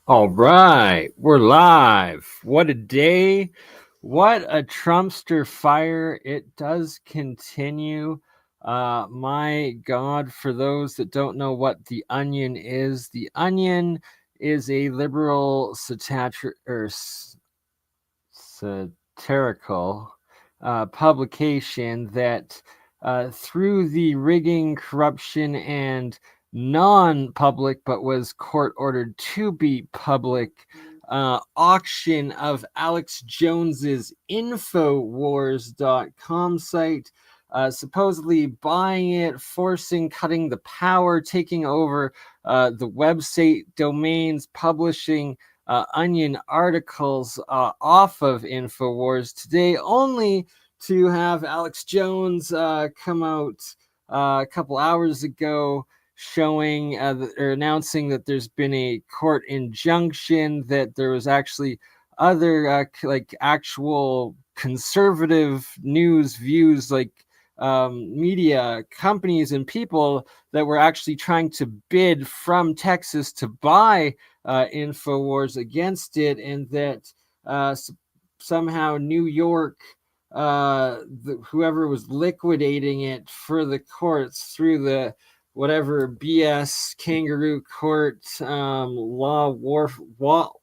All right, we're live. What a day. What a Trumpster fire. It does continue. My God, for those that don't know what The Onion is, The Onion is a liberal satirical publication that, through the rigging, corruption, and non-public but was court ordered to be public auction of Alex Jones's InfoWars.com site, supposedly buying it, cutting the power, taking over the website domains, publishing Onion articles off of InfoWars today, only to have Alex Jones come out a couple hours ago showing or announcing that there's been a court injunction, that there was actually other like actual conservative news views, like media companies and people that were actually trying to bid from Texas to buy InfoWars against it, and that somehow New York, whoever was liquidating it for the courts through the whatever BS kangaroo court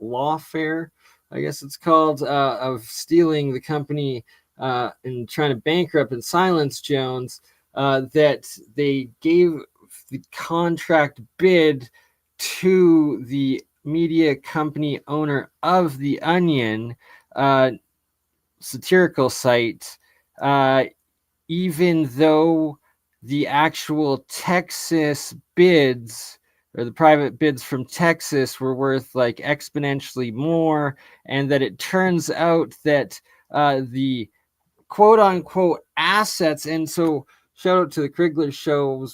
lawfare, I guess it's called, of stealing the company and trying to bankrupt and silence Jones, that they gave the contract bid to the media company owner of The Onion satirical site, even though the actual Texas bids or the private bids from Texas were worth like exponentially more, and that it turns out that the quote unquote assets, and so shout out to the Krigler show,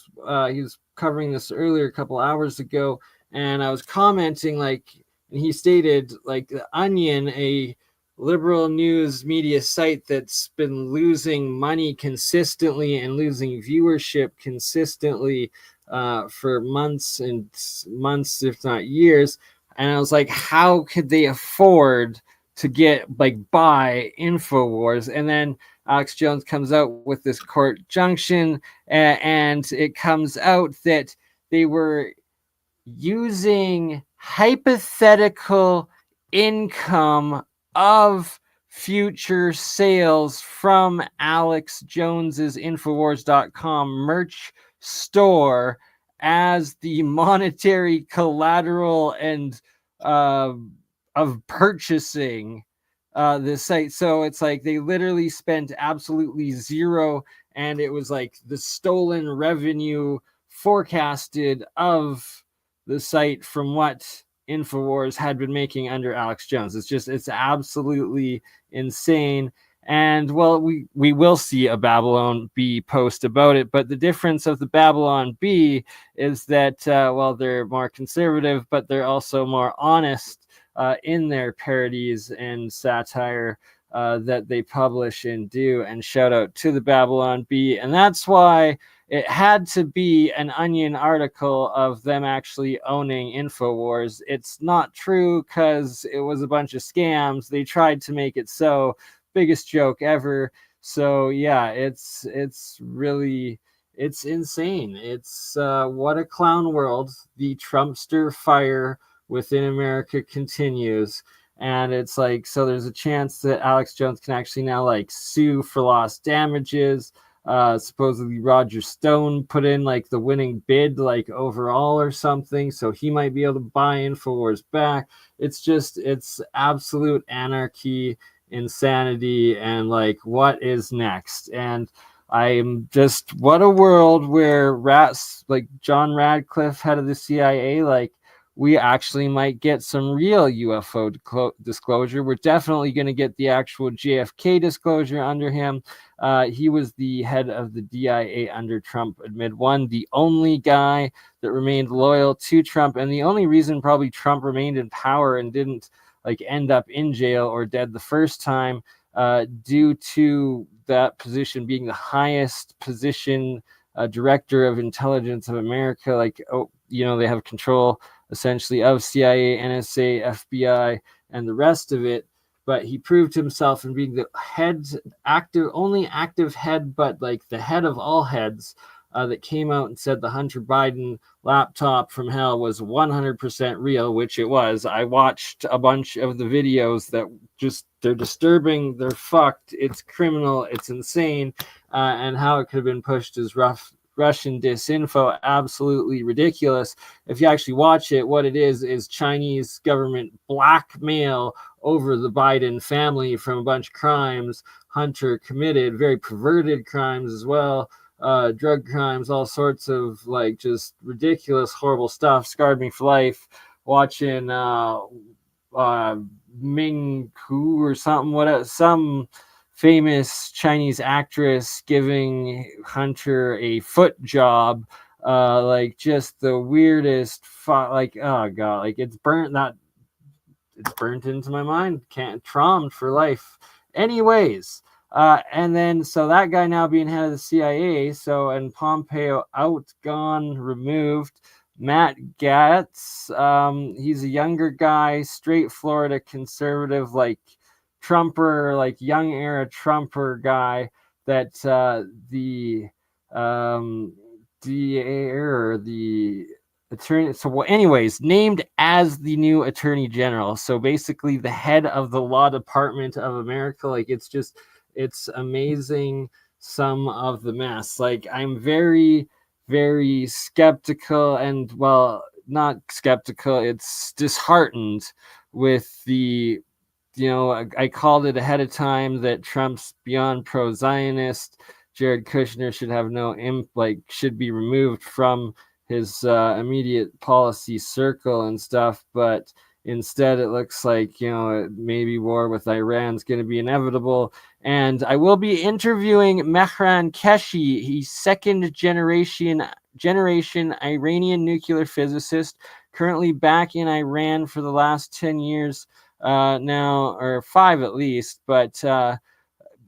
he was covering this earlier a couple hours ago, and I was commenting, like, and he stated, like, the Onion, a liberal news media site that's been losing money consistently and losing viewership consistently for months and months, if not years. And I was like, how could they afford to get like buy InfoWars? And then Alex Jones comes out with this court junction, and it comes out that they were using hypothetical income of future sales from Alex Jones's InfoWars.com merch store as the monetary collateral and of purchasing this site. So it's like they literally spent absolutely zero, and it was like the stolen revenue forecasted of the site from what InfoWars had been making under Alex Jones. It's absolutely insane. And well, we will see a Babylon Bee post about it, but the difference of the Babylon Bee is that well, they're more conservative, but they're also more honest in their parodies and satire that they publish and do. And shout out to the Babylon Bee. And that's why it had to be an Onion article of them actually owning InfoWars. It's not true, because it was a bunch of scams. They tried to make it so. Biggest joke ever. So yeah, it's really, it's insane. It's what a clown world. The Trumpster fire within America continues. And it's like, so there's a chance that Alex Jones can actually now like sue for lost damages. Supposedly Roger Stone put in like the winning bid, like overall or something, so he might be able to buy InfoWars back. It's absolute anarchy, insanity, and like, what is next? And I'm just, what a world where rats like John Radcliffe, head of the CIA, like, we actually might get some real UFO disclosure. We're definitely going to get the actual JFK disclosure under him. He was the head of the DIA under Trump Mid-1, the only guy that remained loyal to Trump, and the only reason probably Trump remained in power and didn't like end up in jail or dead the first time, due to that position being the highest position, director of intelligence of America. Like, oh, you know, they have control essentially, of CIA, NSA, FBI, and the rest of it. But he proved himself in being the only active head, but like the head of all heads, that came out and said the Hunter Biden laptop from hell was 100% real, which it was. I watched a bunch of the videos that they're disturbing, they're fucked, it's criminal, it's insane, and how it could have been pushed as Russian disinfo, absolutely ridiculous. If you actually watch it, what it is Chinese government blackmail over the Biden family from a bunch of crimes Hunter committed, very perverted crimes as well, drug crimes, all sorts of like just ridiculous, horrible stuff. Scarred me for life watching Ming Hu or something, some famous Chinese actress giving Hunter a foot job. Like just the weirdest, like, oh god, like it's burnt into my mind. Can't traumed for life. Anyways, and then so that guy now being head of the CIA. So, and Pompeo out, gone, removed. Matt Gaetz, he's a younger guy, straight Florida conservative, like Trumper, like young era Trumper guy that the DA or the attorney. So, well, anyways, named as the new attorney general. So basically, the head of the law department of America. Like, it's amazing. Some of the mess. Like, I'm very, very skeptical, and well, not skeptical. It's disheartened with the. I called it ahead of time that Trump's beyond pro-Zionist. Jared Kushner should have should be removed from his immediate policy circle and stuff, but instead it looks like maybe war with Iran's going to be inevitable. And I will be interviewing Mehran Keshi. He's second generation Iranian nuclear physicist, currently back in Iran for the last 10 years now, or 5 at least, but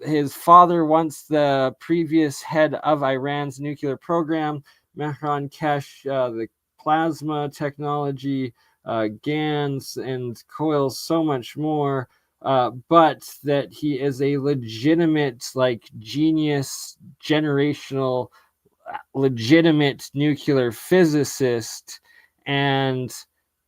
his father, once the previous head of Iran's nuclear program, Mehran Kesh, the plasma technology, GANs and coils, so much more, but that he is a legitimate, like, genius, generational, legitimate nuclear physicist and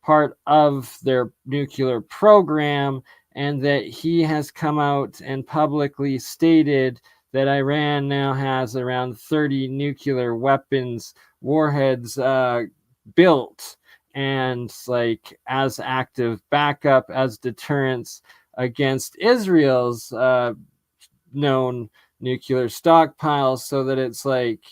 part of their nuclear program, and that he has come out and publicly stated that Iran now has around 30 nuclear weapons, warheads built, and like as active backup, as deterrence against Israel's known nuclear stockpiles, so that it's like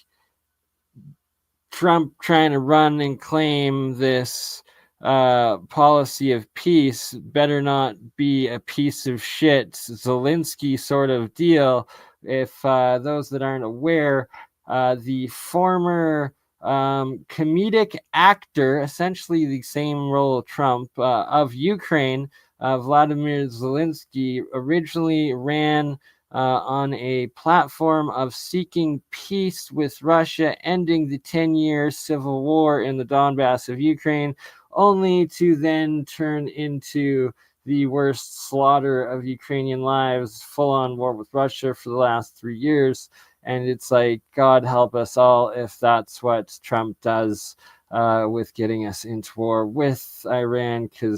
Trump trying to run and claim this policy of peace better not be a piece of shit Zelensky sort of deal. If those that aren't aware, the former comedic actor, essentially the same role of Trump, of Ukraine, Vladimir Zelensky, originally ran on a platform of seeking peace with Russia, ending the 10-year civil war in the Donbass of Ukraine, only to then turn into the worst slaughter of Ukrainian lives, full-on war with Russia for the last 3 years. And it's like, God help us all if that's what Trump does with getting us into war with Iran, he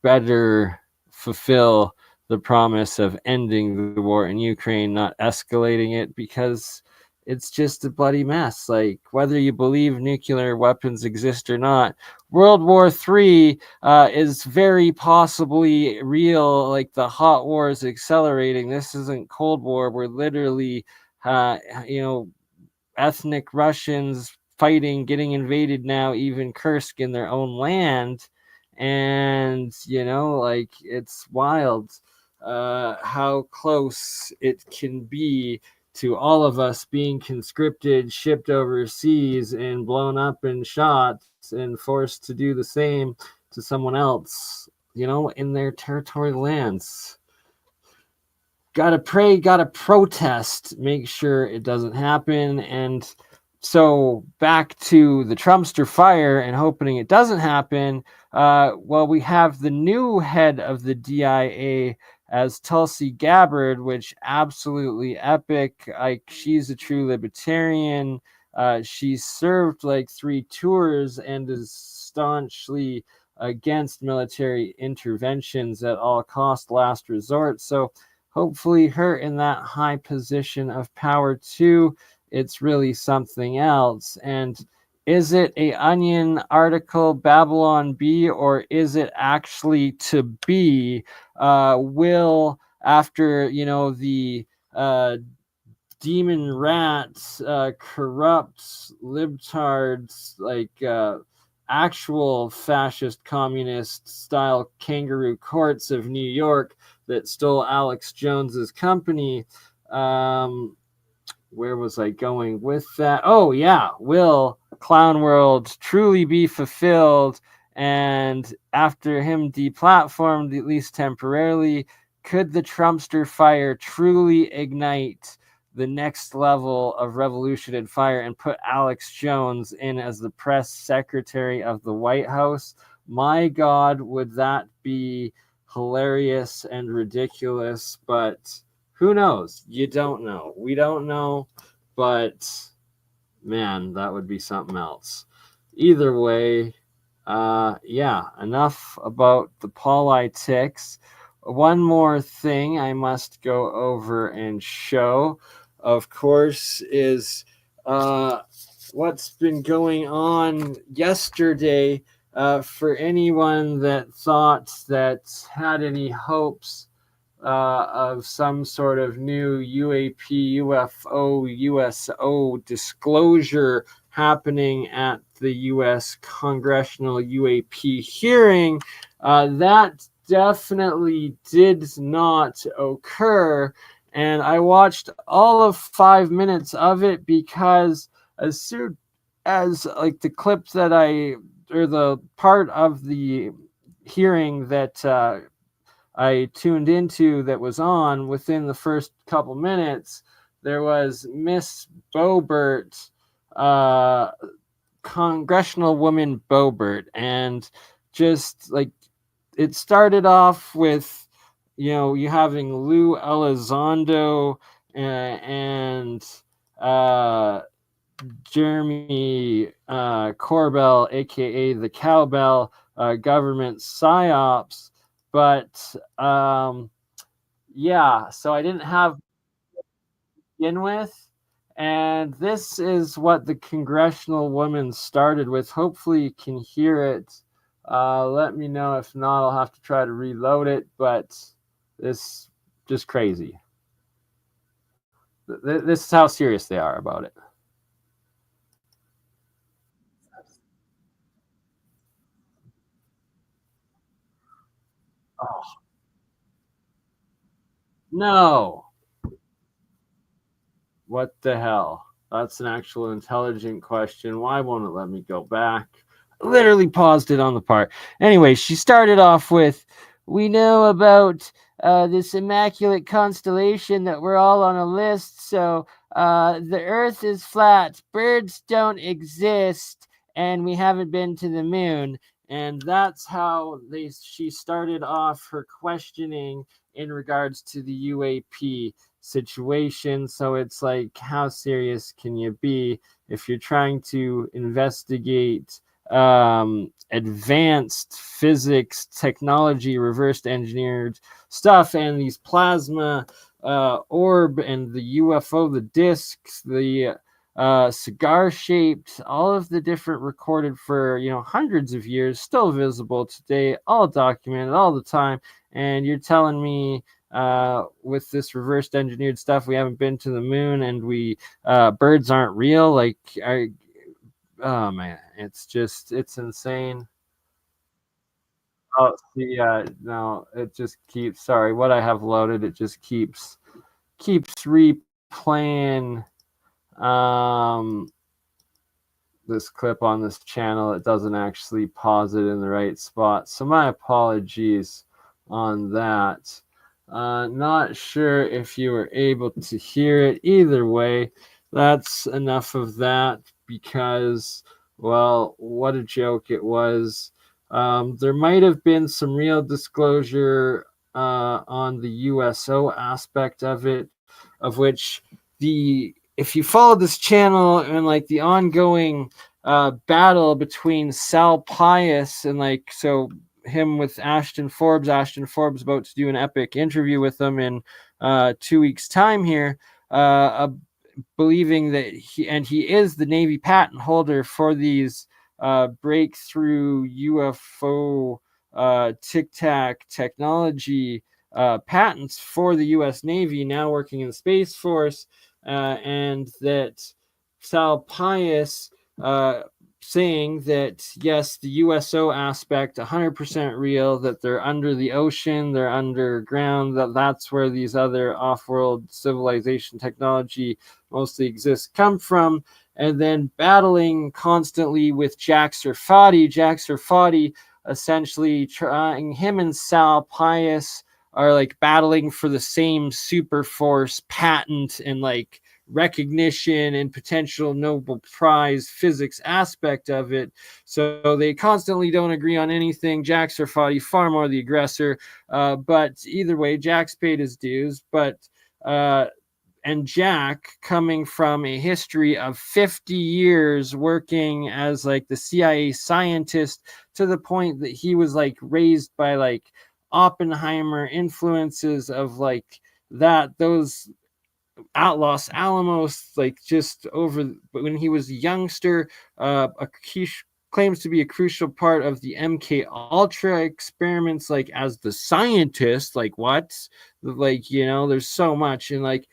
better fulfill the promise of ending the war in Ukraine, not escalating it, because it's just a bloody mess. Like, whether you believe nuclear weapons exist or not, World War III is very possibly real. Like, the hot war is accelerating. This isn't Cold War. We're literally, ethnic Russians fighting, getting invaded now, even Kursk in their own land. And, it's wild how close it can be to all of us being conscripted, shipped overseas, and blown up and shot and forced to do the same to someone else, in their territorial lands. Gotta pray, gotta protest, make sure it doesn't happen. And So back to the Trumpster fire and hoping it doesn't happen. Well, we have the new head of the DIA as Tulsi Gabbard, which absolutely epic. Like, she's a true libertarian. She served like 3 tours and is staunchly against military interventions at all cost, last resort. So hopefully her in that high position of power too, it's really something else. And is it a Onion article, Babylon Bee, or is it actually to be? Will, after the demon rats, corrupt libtards, like actual fascist communist style kangaroo courts of New York that stole Alex Jones's company, where was I going with that? Oh, yeah. Will Clown World truly be fulfilled? And after him deplatformed, at least temporarily, could the Trumpster fire truly ignite the next level of revolution and fire and put Alex Jones in as the press secretary of the White House? My God, would that be hilarious and ridiculous? But who knows? You don't know. We don't know, but man, that would be something else. Either way, yeah, enough about the politics. One more thing I must go over and show, of course, is what's been going on yesterday. For anyone that thought that had any hopes of some sort of new UAP, UFO, USO disclosure happening at the U.S. Congressional UAP hearing, that definitely did not occur. And I watched all of 5 minutes of it because as soon as like the clip that or the part of the hearing that I tuned into that was on, within the first couple minutes, there was Miss Boebert, congressional woman Boebert, and just like it started off with, you having Lou Elizondo and Jeremy Corbell, aka the Cowbell, government psyops. But yeah, so I didn't have to begin with. And this is what the congressional woman started with. Hopefully you can hear it. Let me know. If not, I'll have to try to reload it. But this just crazy. This is how serious they are about it. Oh, no. What the hell? That's an actual intelligent question. Why won't it let me go back? I literally paused it on the part. Anyway, she started off with, we know about this immaculate constellation that we're all on a list. So the Earth is flat, birds don't exist, and we haven't been to the moon. And that's how she started off her questioning in regards to the UAP situation. So it's like, how serious can you be if you're trying to investigate advanced physics, technology, reversed engineered stuff, and these plasma orb and the UFO, the discs, the cigar shaped, all of the different recorded for hundreds of years, still visible today, all documented all the time. And you're telling me with this reversed engineered stuff we haven't been to the moon, and we birds aren't real? Like, oh man, it's insane. Oh, see, no, it just keeps, sorry, what I have loaded, it just keeps replaying this clip on this channel. It doesn't actually pause it in the right spot, so my apologies on that. Not sure if you were able to hear it. Either way, that's enough of that. because, well, what a joke it was. There might have been some real disclosure on the USO aspect of it, of which if you follow this channel and like the ongoing battle between Sal Pius and him with Ashton Forbes about to do an epic interview with him in 2 weeks time here, believing that he is the Navy patent holder for these breakthrough UFO tic tac technology patents for the U.S. Navy, now working in the Space Force, and that Sal Pius saying that yes, the USO aspect 100% real, that they're under the ocean, they're underground, that's where these other off-world civilization technology mostly exists come from, and then battling constantly with Jack Serfati essentially trying, him and Sal Pius are like battling for the same super force patent and like recognition and potential Nobel Prize physics aspect of it. So they constantly don't agree on anything. Jack Serfati far more the aggressor, but either way, Jack's paid his dues. But and Jack, coming from a history of 50 years working as like the CIA scientist, to the point that he was like raised by like Oppenheimer influences of like those at Los Alamos, like just over when he was a youngster, he claims to be a crucial part of the MK Ultra experiments, like as the scientist, like what, like, you know, there's so much. And like,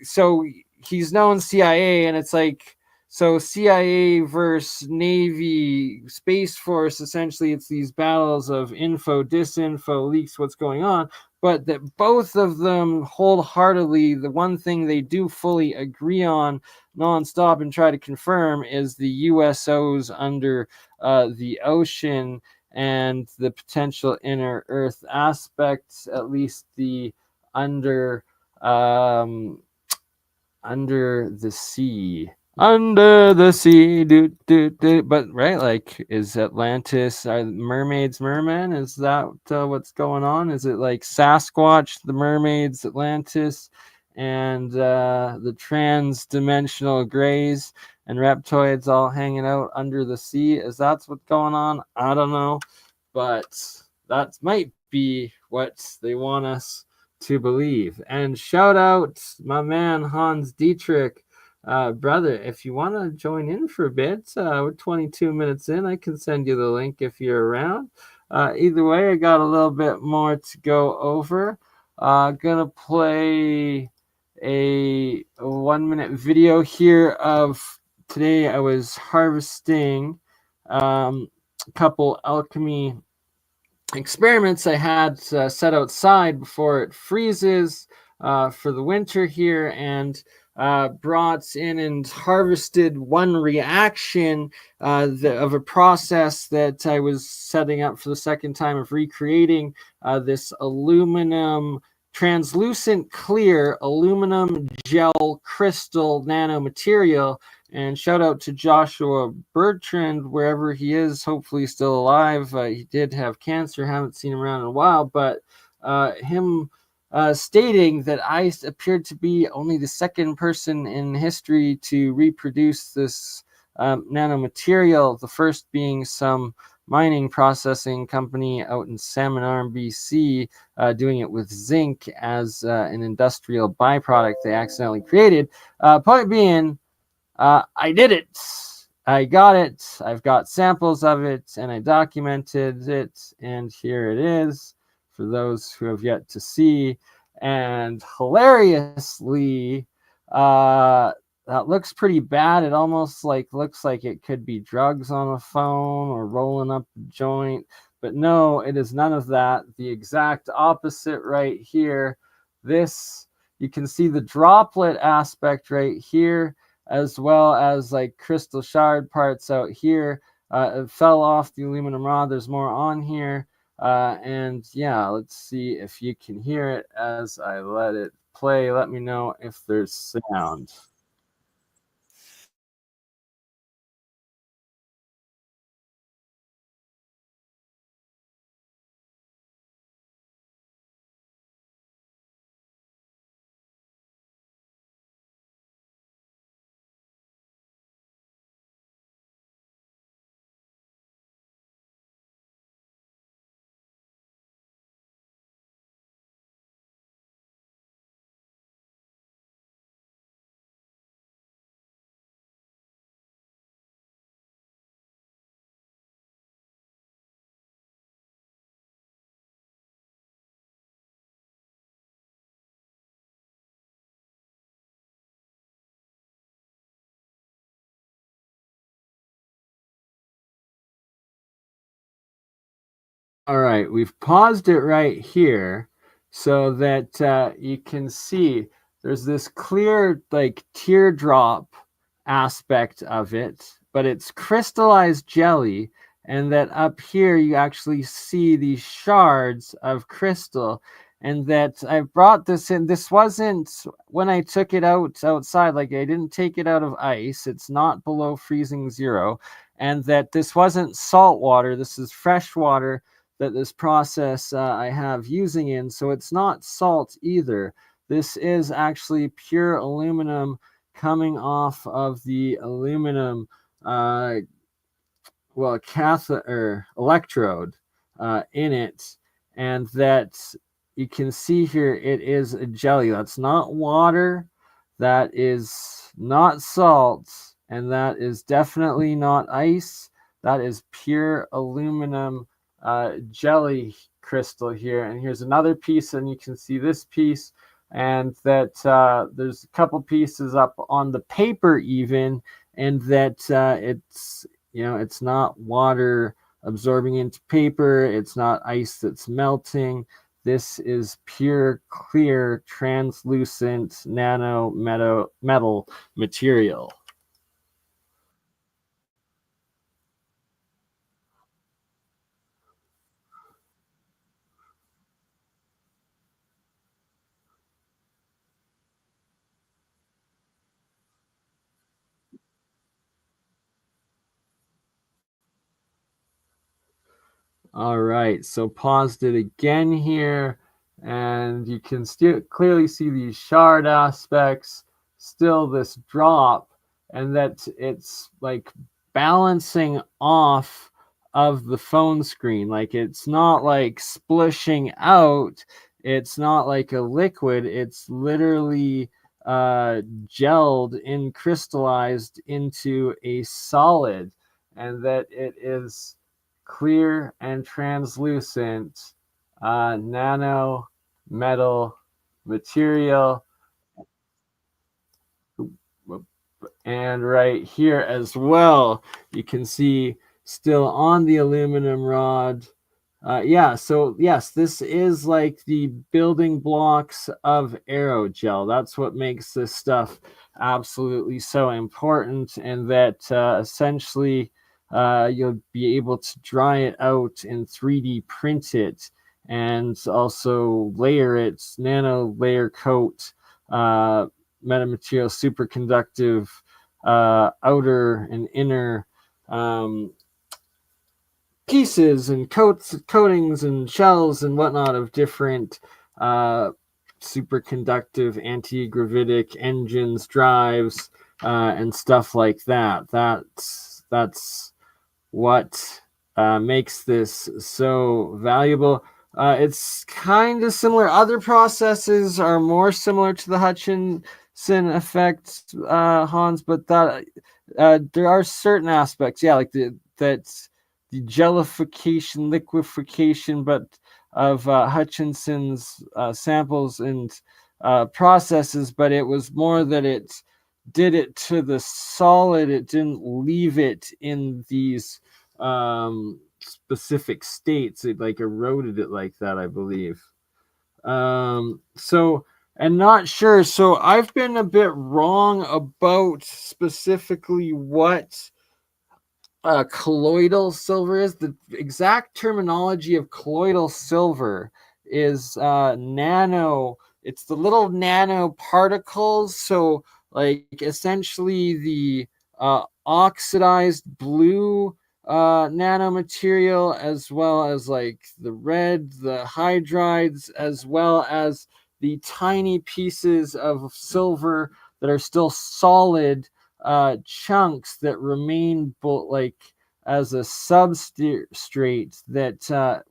so he's known CIA, and it's like, so CIA versus Navy Space Force, essentially it's these battles of info, disinfo, leaks, what's going on, but that both of them wholeheartedly, the one thing they do fully agree on nonstop and try to confirm is the USOs under the ocean and the potential inner Earth aspects, at least the under the sea. Under the sea, but right, like, is Atlantis, are mermaids mermen? Is that what's going on? Is it like Sasquatch, the mermaids, Atlantis, and the trans-dimensional greys and reptoids all hanging out under the sea? Is that what's going on? I don't know, but that might be what they want us to believe. And shout out my man Hans Dietrich, brother, if you want to join in for a bit, we're 22 minutes in. I can send you the link if you're around. Either way, I got a little bit more to go over. Gonna play a 1-minute video here of today. I was harvesting a couple Alchemy experiments I had set outside before it freezes for the winter here, and brought in and harvested one reaction of a process that I was setting up for the second time of recreating this aluminum, translucent clear aluminum gel crystal nanomaterial. And shout out to Joshua Bertrand, wherever he is, hopefully still alive. He did have cancer, haven't seen him around in a while, but him stating that I appeared to be only the second person in history to reproduce this nanomaterial, the first being some mining processing company out in Salmon Arm, BC, doing it with zinc as an industrial byproduct they accidentally created. Point being, I did it. I got it. I've got samples of it, and I documented it, and here it is for those who have yet to see. And hilariously, that looks pretty bad. It almost like looks like it could be drugs on a phone or rolling up a joint, but no, it is none of that. The exact opposite right here. This, you can see the droplet aspect right here, as well as like crystal shard parts out here. It fell off the aluminum rod. There's more on here. And yeah, let's see if you can hear it as I let it play. Let me know if there's sound. All right, we've paused it right here so that you can see there's this clear like teardrop aspect of it, but it's crystallized jelly, and that up here you actually see these shards of crystal. And that I brought this in. This wasn't when I took it outside, like I didn't take it out of ice. It's not below freezing zero. And that this wasn't salt water, this is fresh water that this process I have using in, so it's not salt either. This is actually pure aluminum coming off of the aluminum cathode or electrode in it, and that you can see here it is a jelly. That's not water, that is not salt, and that is definitely not ice. That is pure aluminum jelly crystal here. And here's another piece, and you can see this piece, and that there's a couple pieces up on the paper even, and that it's not water absorbing into paper, it's not ice that's melting. This is pure, clear, translucent nano metal material. All right, so paused it again here, and you can still clearly see these shard aspects, still this drop, and that it's like balancing off of the phone screen. Like it's not like splishing out, it's not like a liquid, it's literally gelled and crystallized into a solid, and that it is clear and translucent nano metal material. And right here as well, you can see still on the aluminum rod. Yeah, so yes, this is like the building blocks of aerogel. That's what makes this stuff absolutely so important, and that essentially you'll be able to dry it out and 3D print it, and also layer it, nano layer coat metamaterial, superconductive outer and inner pieces and coatings and shells and whatnot of different superconductive anti-gravitic engines, drives, and stuff like that. That's what makes this so valuable. It's kind of similar. Other processes are more similar to the Hutchinson effect, Hans, but that there are certain aspects, yeah, like the jellification, liquefaction, but of Hutchinson's samples and processes, but it was more that it did it to the solid. It didn't leave it in these specific states. It like eroded it like that, I believe. So, and not sure. So I've been a bit wrong about specifically what colloidal silver is. The exact terminology of colloidal silver is nano. It's the little nano particles. So, like, essentially the oxidized blue nanomaterial, as well as like the red, the hydrides, as well as the tiny pieces of silver that are still solid chunks that remain like as a substrate that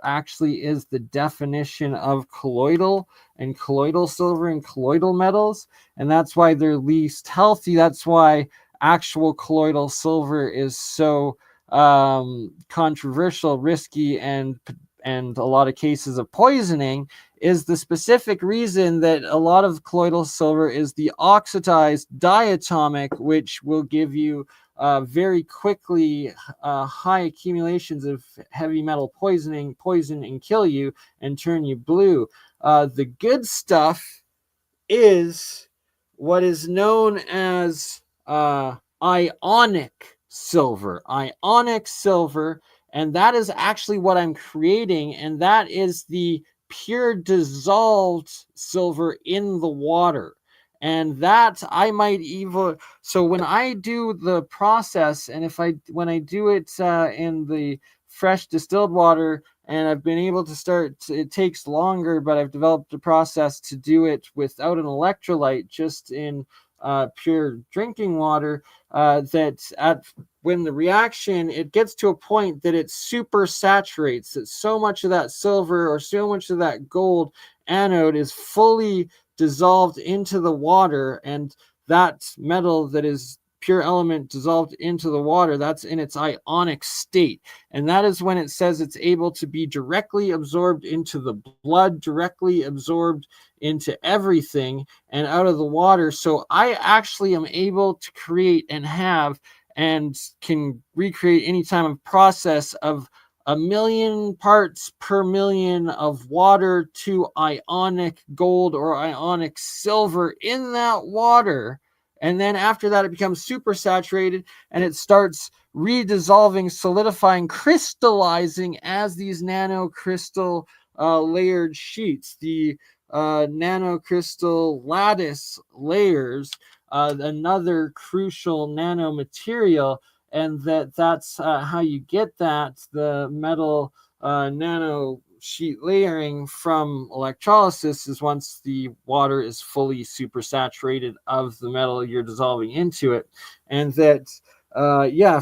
actually is the definition of colloidal and colloidal silver and colloidal metals, and that's why they're least healthy. That's why actual colloidal silver is so controversial, risky, and a lot of cases of poisoning, is the specific reason that a lot of colloidal silver is the oxidized diatomic, which will give you very quickly high accumulations of heavy metal poison and kill you and turn you blue. The good stuff is what is known as ionic silver. Ionic silver, and that is actually what I'm creating, and that is the pure dissolved silver in the water. And that I might even, so when I do the process, and when I do it in the fresh distilled water, and I've been able to start, it takes longer, but I've developed a process to do it without an electrolyte, just in pure drinking water, when the reaction, it gets to a point that it super saturates, that so much of that silver or so much of that gold anode is fully dissolved into the water, and that metal that is pure element dissolved into the water, that's in its ionic state. And that is when it says it's able to be directly absorbed into the blood, directly absorbed into everything and out of the water. So I actually am able to create and have and can recreate any time of process of 1,000,000 parts per million of water to ionic gold or ionic silver in that water. And then after that, it becomes super saturated and it starts redissolving, solidifying, crystallizing as these nanocrystal layered sheets, the nanocrystal lattice layers, another crucial nanomaterial. And that's how you get that, the metal nano sheet layering from electrolysis, is once the water is fully supersaturated of the metal you're dissolving into it. And that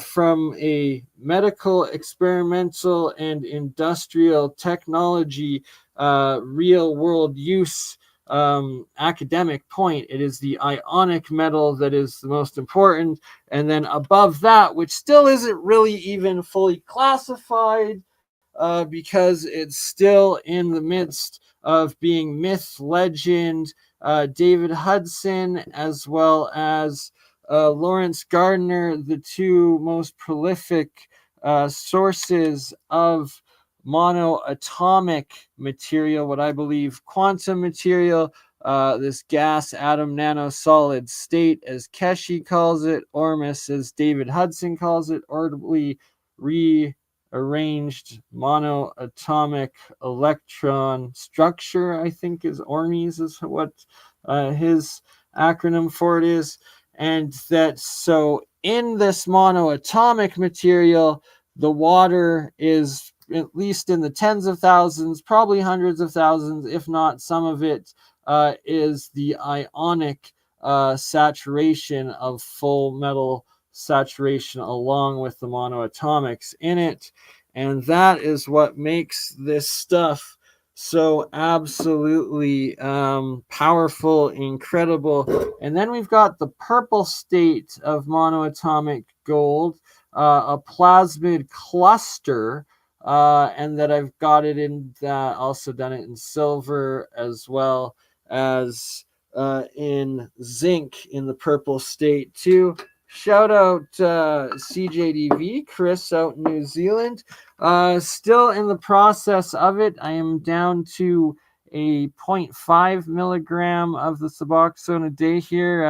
from a medical, experimental, and industrial technology, real world use academic point, it is the ionic metal that is the most important. And then above that, which still isn't really even fully classified, because it's still in the midst of being myth, legend, David Hudson, as well as Lawrence Gardner, the two most prolific sources of monoatomic material, what I believe quantum material, this gas, atom, nano, solid state, as Keshe calls it, Ormus, as David Hudson calls it, orderly rearranged monoatomic electron structure, I think is ORMES, is what his acronym for it is. And that, so in this monoatomic material, the water is at least in the tens of thousands, probably hundreds of thousands, if not some of it is the ionic saturation of full metal saturation along with the monoatomics in it. And that is what makes this stuff so absolutely powerful, incredible. And then we've got the purple state of monoatomic gold, a plasmid cluster, and that I've got it in that, also done it in silver as well as in zinc in the purple state too. Shout out CJDV, Chris out in New Zealand. Still in the process of it. I am down to a 0.5 milligram of the Suboxone a day here.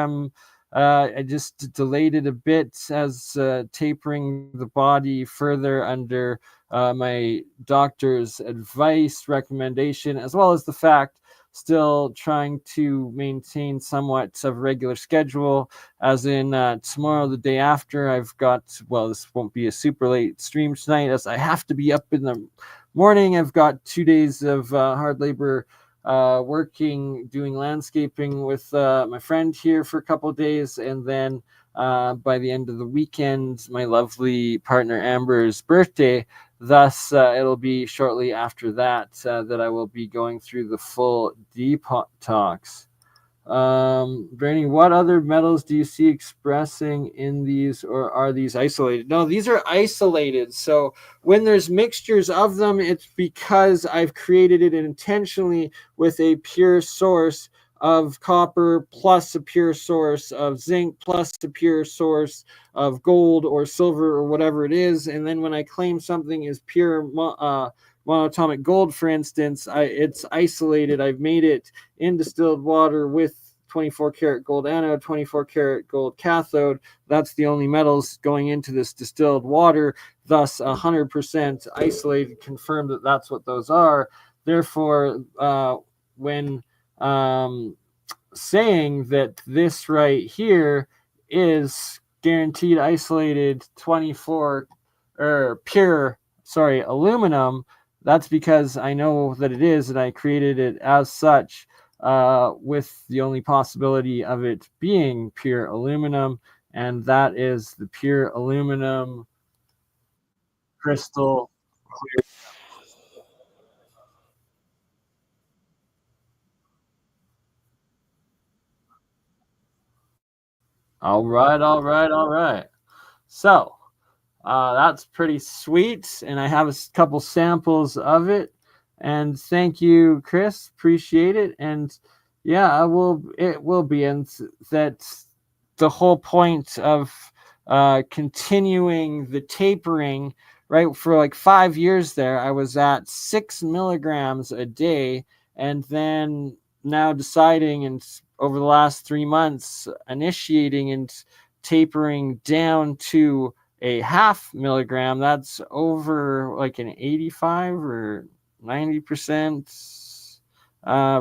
I just delayed it a bit as tapering the body further under my doctor's advice, recommendation, as well as the fact still trying to maintain somewhat of a regular schedule, as in tomorrow, the day after, I've got, well, this won't be a super late stream tonight as I have to be up in the morning. I've got 2 days of hard labor working, doing landscaping with my friend here for a couple of days, and then by the end of the weekend, my lovely partner Amber's birthday. Thus, it'll be shortly after that that I will be going through the full detox. Bernie, what other metals do you see expressing in these, or are these isolated? No, these are isolated. So when there's mixtures of them, it's because I've created it intentionally with a pure source of copper plus a pure source of zinc plus a pure source of gold or silver or whatever it is. And then when I claim something is pure monatomic gold, for instance, it's isolated. I've made it in distilled water with 24 karat gold anode, 24 karat gold cathode. That's the only metals going into this distilled water, thus 100% isolated, confirmed that that's what those are. Therefore, when saying that this right here is guaranteed isolated 24 or pure, aluminum, that's because I know that it is, and I created it as such, with the only possibility of it being pure aluminum, and that is the pure aluminum crystal. All right, all right, all right. So that's pretty sweet, and I have a couple samples of it. And thank you, Chris. Appreciate it. And yeah, I will. It will be, and that the whole point of continuing the tapering, right? For like 5 years there, I was at 6 milligrams a day, and then now deciding, and over the last 3 months, initiating and tapering down to a half milligram. That's over like an 85 or 90%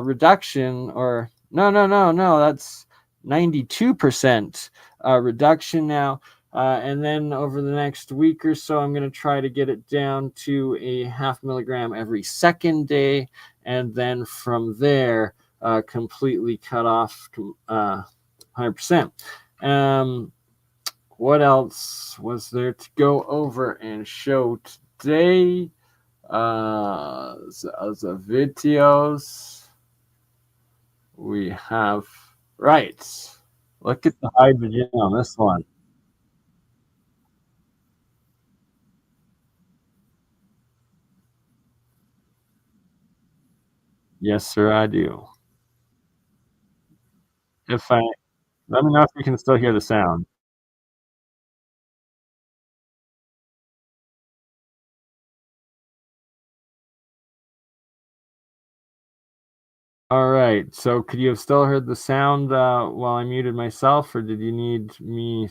reduction. Or no, that's 92% reduction now. And then over the next week or so, I'm going to try to get it down to a half milligram every second day. And then from there, completely cut off 100%. What else was there to go over and show today? The videos we have. Right. Look at the hydrogen on this one. Yes, sir, I do. If I Let me know if you can still hear the sound. All right. So could you have still heard the sound while I muted myself, or did you need me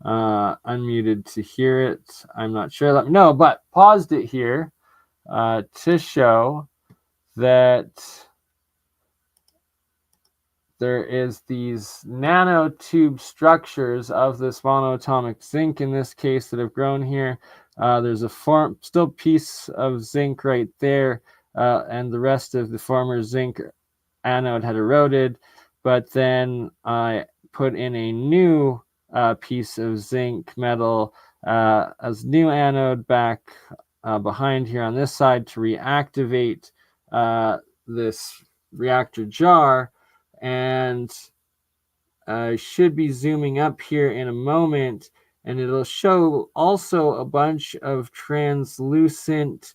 unmuted to hear it? I'm not sure. Let me know, but paused it here to show that there is these nanotube structures of this monoatomic zinc in this case that have grown here. There's a still piece of zinc right there, and the rest of the former zinc anode had eroded, but then I put in a new piece of zinc metal as new anode back behind here on this side to reactivate this reactor jar. And I should be zooming up here in a moment, and it'll show also a bunch of translucent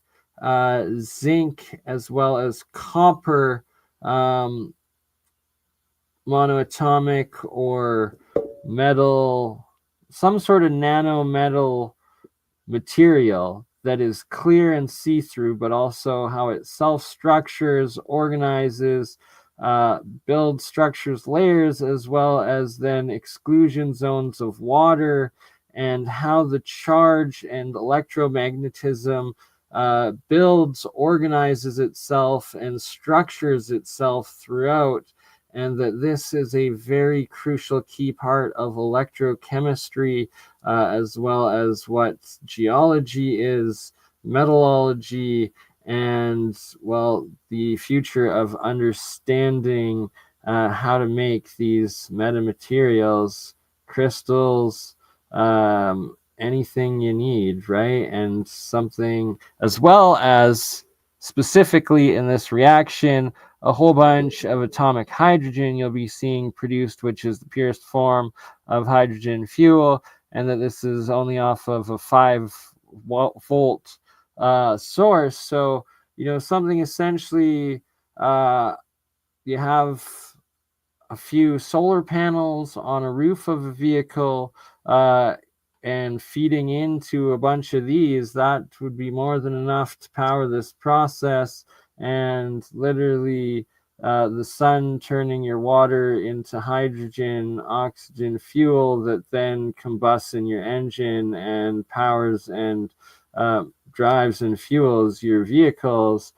zinc as well as copper monoatomic or metal, some sort of nano metal material that is clear and see-through, but also how it self-structures, organizes, builds structures, layers, as well as then exclusion zones of water, and how the charge and electromagnetism builds, organizes itself, and structures itself throughout. And that this is a very crucial key part of electrochemistry, as well as what geology is, metallurgy, and, well, the future of understanding how to make these metamaterials, crystals, anything you need, right? And something, as well as specifically in this reaction, a whole bunch of atomic hydrogen you'll be seeing produced, which is the purest form of hydrogen fuel, and that this is only off of a 5-volt source. So, something essentially, you have a few solar panels on a roof of a vehicle and feeding into a bunch of these, that would be more than enough to power this process. And literally, the sun turning your water into hydrogen, oxygen fuel that then combusts in your engine and powers and drives and fuels your vehicles.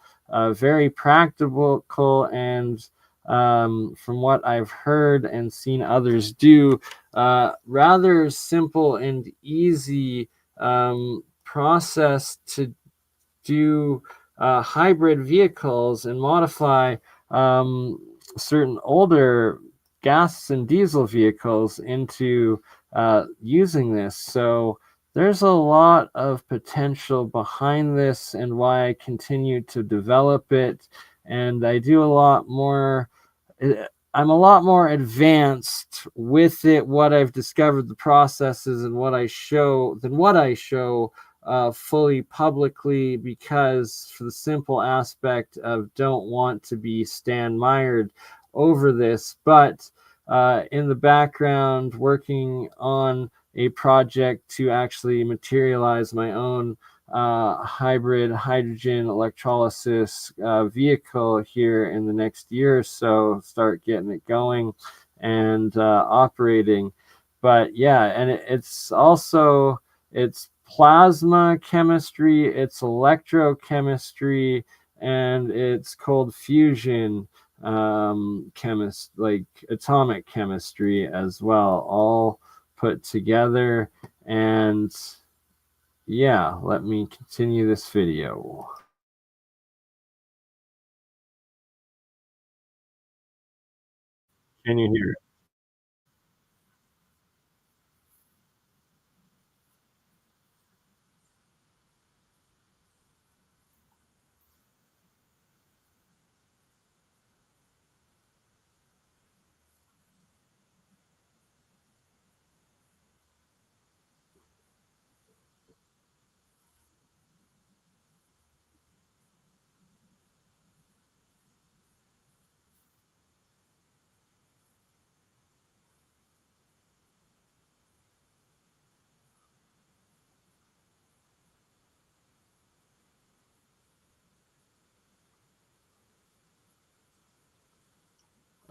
Very practical, and from what I've heard and seen others do, rather simple and easy process to do hybrid vehicles and modify certain older gas and diesel vehicles into using this. So there's a lot of potential behind this, and why I continue to develop it. And I do a lot more. I'm a lot more advanced with it, what I've discovered, the processes, and what I show than what I show fully publicly, because for the simple aspect of don't want to be Stan Myered over this. But in the background, working on a project to actually materialize my own hybrid hydrogen electrolysis vehicle here in the next year or so, start getting it going and operating. But yeah, and it's also, it's plasma chemistry, it's electrochemistry, and it's cold fusion like atomic chemistry as well, all put together. And yeah, let me continue this video. Can you hear it?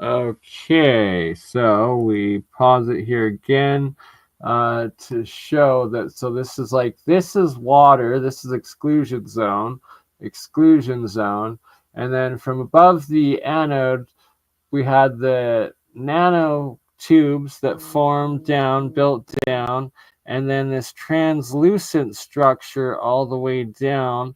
Okay, so we pause it here again to show that. So this is like, this is water, this is exclusion zone, and then from above the anode, we had the nano tubes that formed down, built down, and then this translucent structure all the way down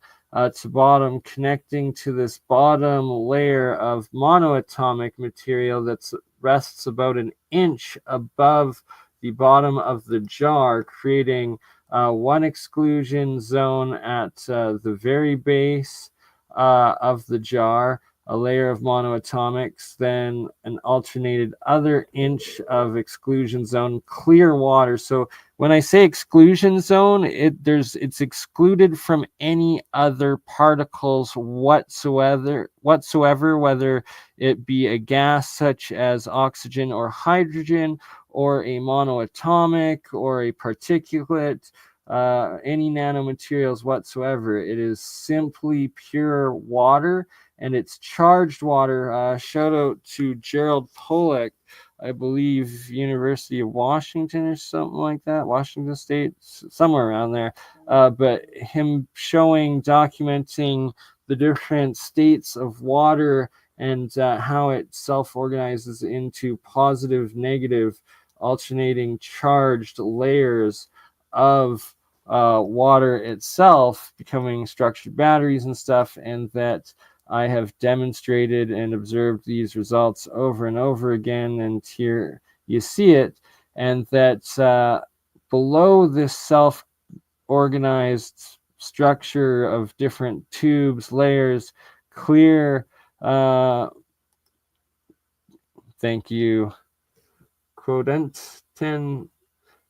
to bottom, connecting to this bottom layer of monoatomic material that rests about an inch above the bottom of the jar, creating one exclusion zone at the very base of the jar, a layer of monoatomics, then an alternated other inch of exclusion zone, clear water. So when I say exclusion zone, it's excluded from any other particles whatsoever, whether it be a gas such as oxygen or hydrogen, or a monoatomic, or a particulate, any nanomaterials whatsoever. It is simply pure water, and it's charged water. Shout out to Gerald Pollock, I believe University of Washington or something like that, Washington State, somewhere around there. But him showing, documenting the different states of water and how it self-organizes into positive, negative, alternating charged layers of water itself, becoming structured batteries and stuff, and that I have demonstrated and observed these results over and over again, and here you see it. And that below this self-organized structure of different tubes, layers, clear, thank you, Quodentin,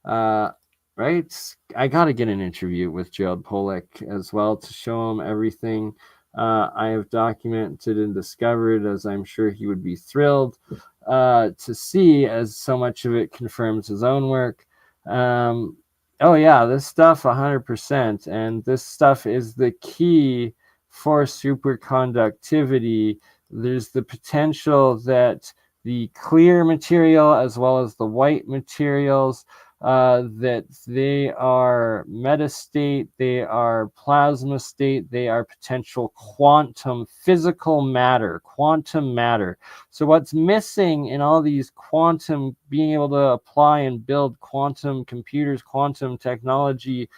right? I got to get an interview with Gerald Pollock as well to show him everything I have documented and discovered, as I'm sure he would be thrilled. to see, as so much of it confirms his own work. Oh yeah, this stuff 100%, and this stuff is the key for superconductivity. There's the potential that the clear material as well as the white materials, that they are metastate, they are plasma state, they are potential quantum physical matter, quantum matter. So what's missing in all these quantum, being able to apply and build quantum computers, quantum technology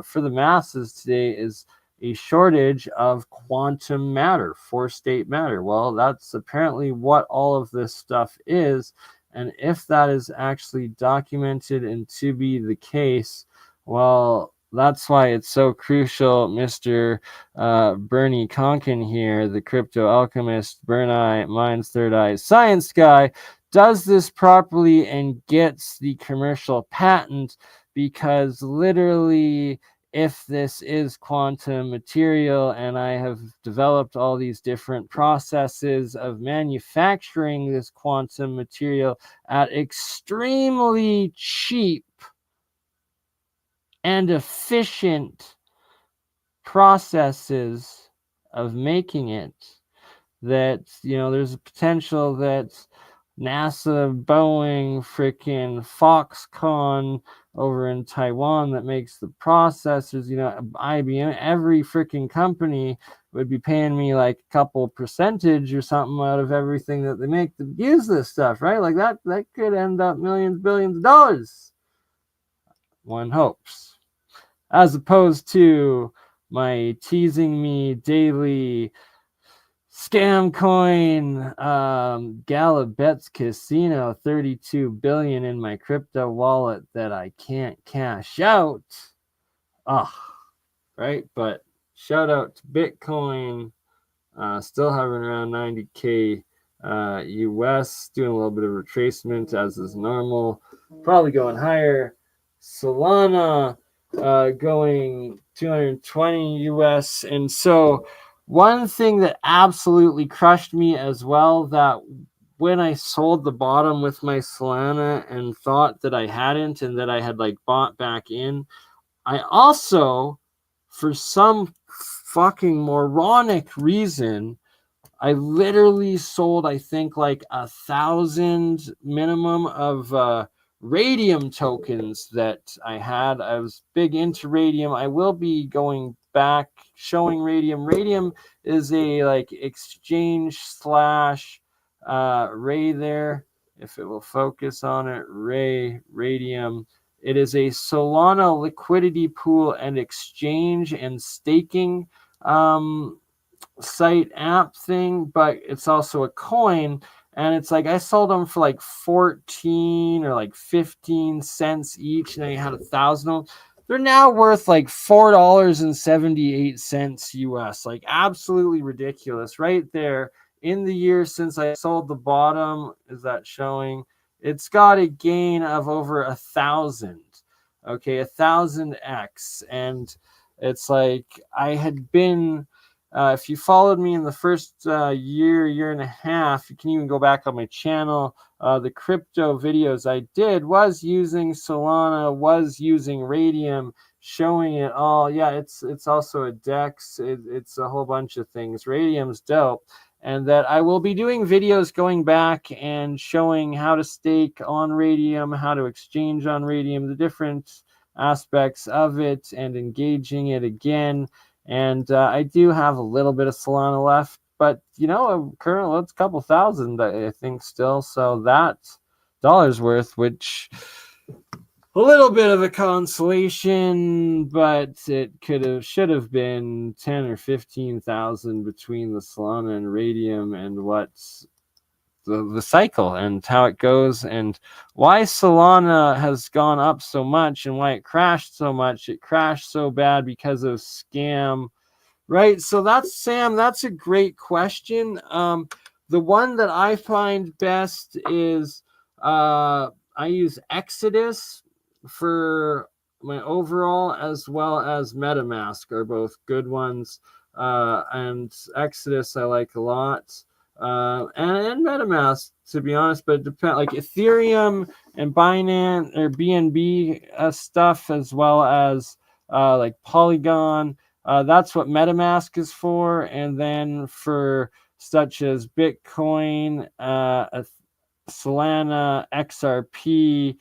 for the masses today, is a shortage of quantum matter, four-state matter. Well, that's apparently what all of this stuff is. And if that is actually documented and to be the case, well, that's why it's so crucial, Mr. Bernie Conkin here, the crypto alchemist, BurnEye, Mind's Third Eye, ScienceGuy, does this properly and gets the commercial patent, because literally, if this is quantum material and I have developed all these different processes of manufacturing this quantum material at extremely cheap and efficient processes of making it, that, you know, there's a potential that NASA, Boeing, freaking Foxconn over in Taiwan that makes the processors, you know, IBM, every freaking company would be paying me like a couple percentage or something out of everything that they make to use this stuff, right? Like that could end up millions, billions of dollars. One hopes. As opposed to my teasing me daily scam coin, Gala Bets Casino, 32 billion in my crypto wallet that I can't cash out. Right? But shout out to Bitcoin, still hovering around 90K US, doing a little bit of retracement as is normal, probably going higher. Solana going 220 US. And so one thing that absolutely crushed me as well, that when I sold the bottom with my Solana and thought that I hadn't and that I had like bought back in, I also, for some fucking moronic reason, I literally sold, I think, like 1,000 minimum of radium tokens that I had. I was big into radium. I will be going back showing radium. Radium is a like exchange slash ray there. If it will focus on it, radium. It is a Solana liquidity pool and exchange and staking site app thing, but it's also a coin. And it's like I sold them for like 14 or like 15 cents each, and I had 1,000 of them. They're now worth like $4.78 US. Like absolutely ridiculous right there. In the year since I sold the bottom, is that showing? It's got a gain of over 1,000. Okay, 1,000x. And it's like I had been, if you followed me in the first year and a half, you can even go back on my channel. The crypto videos I did was using Solana, was using Radium, showing it all. Yeah, it's also a DEX. It's a whole bunch of things. Radium's dope. And that I will be doing videos going back and showing how to stake on Radium, how to exchange on Radium, the different aspects of it, and engaging it again. And I do have a little bit of Solana left, but you know, currently it's a couple thousand, I think, still. So that's dollars worth, which a little bit of a consolation, but it should have been 10 or 15,000 between the Solana and Radium, and what's the cycle and how it goes, and why Solana has gone up so much and why it crashed so much. It crashed so bad because of scam, right? So that's, Sam, that's a great question. The one that I find best is I use Exodus for my overall, as well as MetaMask are both good ones. And Exodus I like a lot. and MetaMask, to be honest, but it depends. Like Ethereum and Binance or BNB stuff, as well as like Polygon. That's what MetaMask is for, and then for such as Bitcoin, Solana, XRP,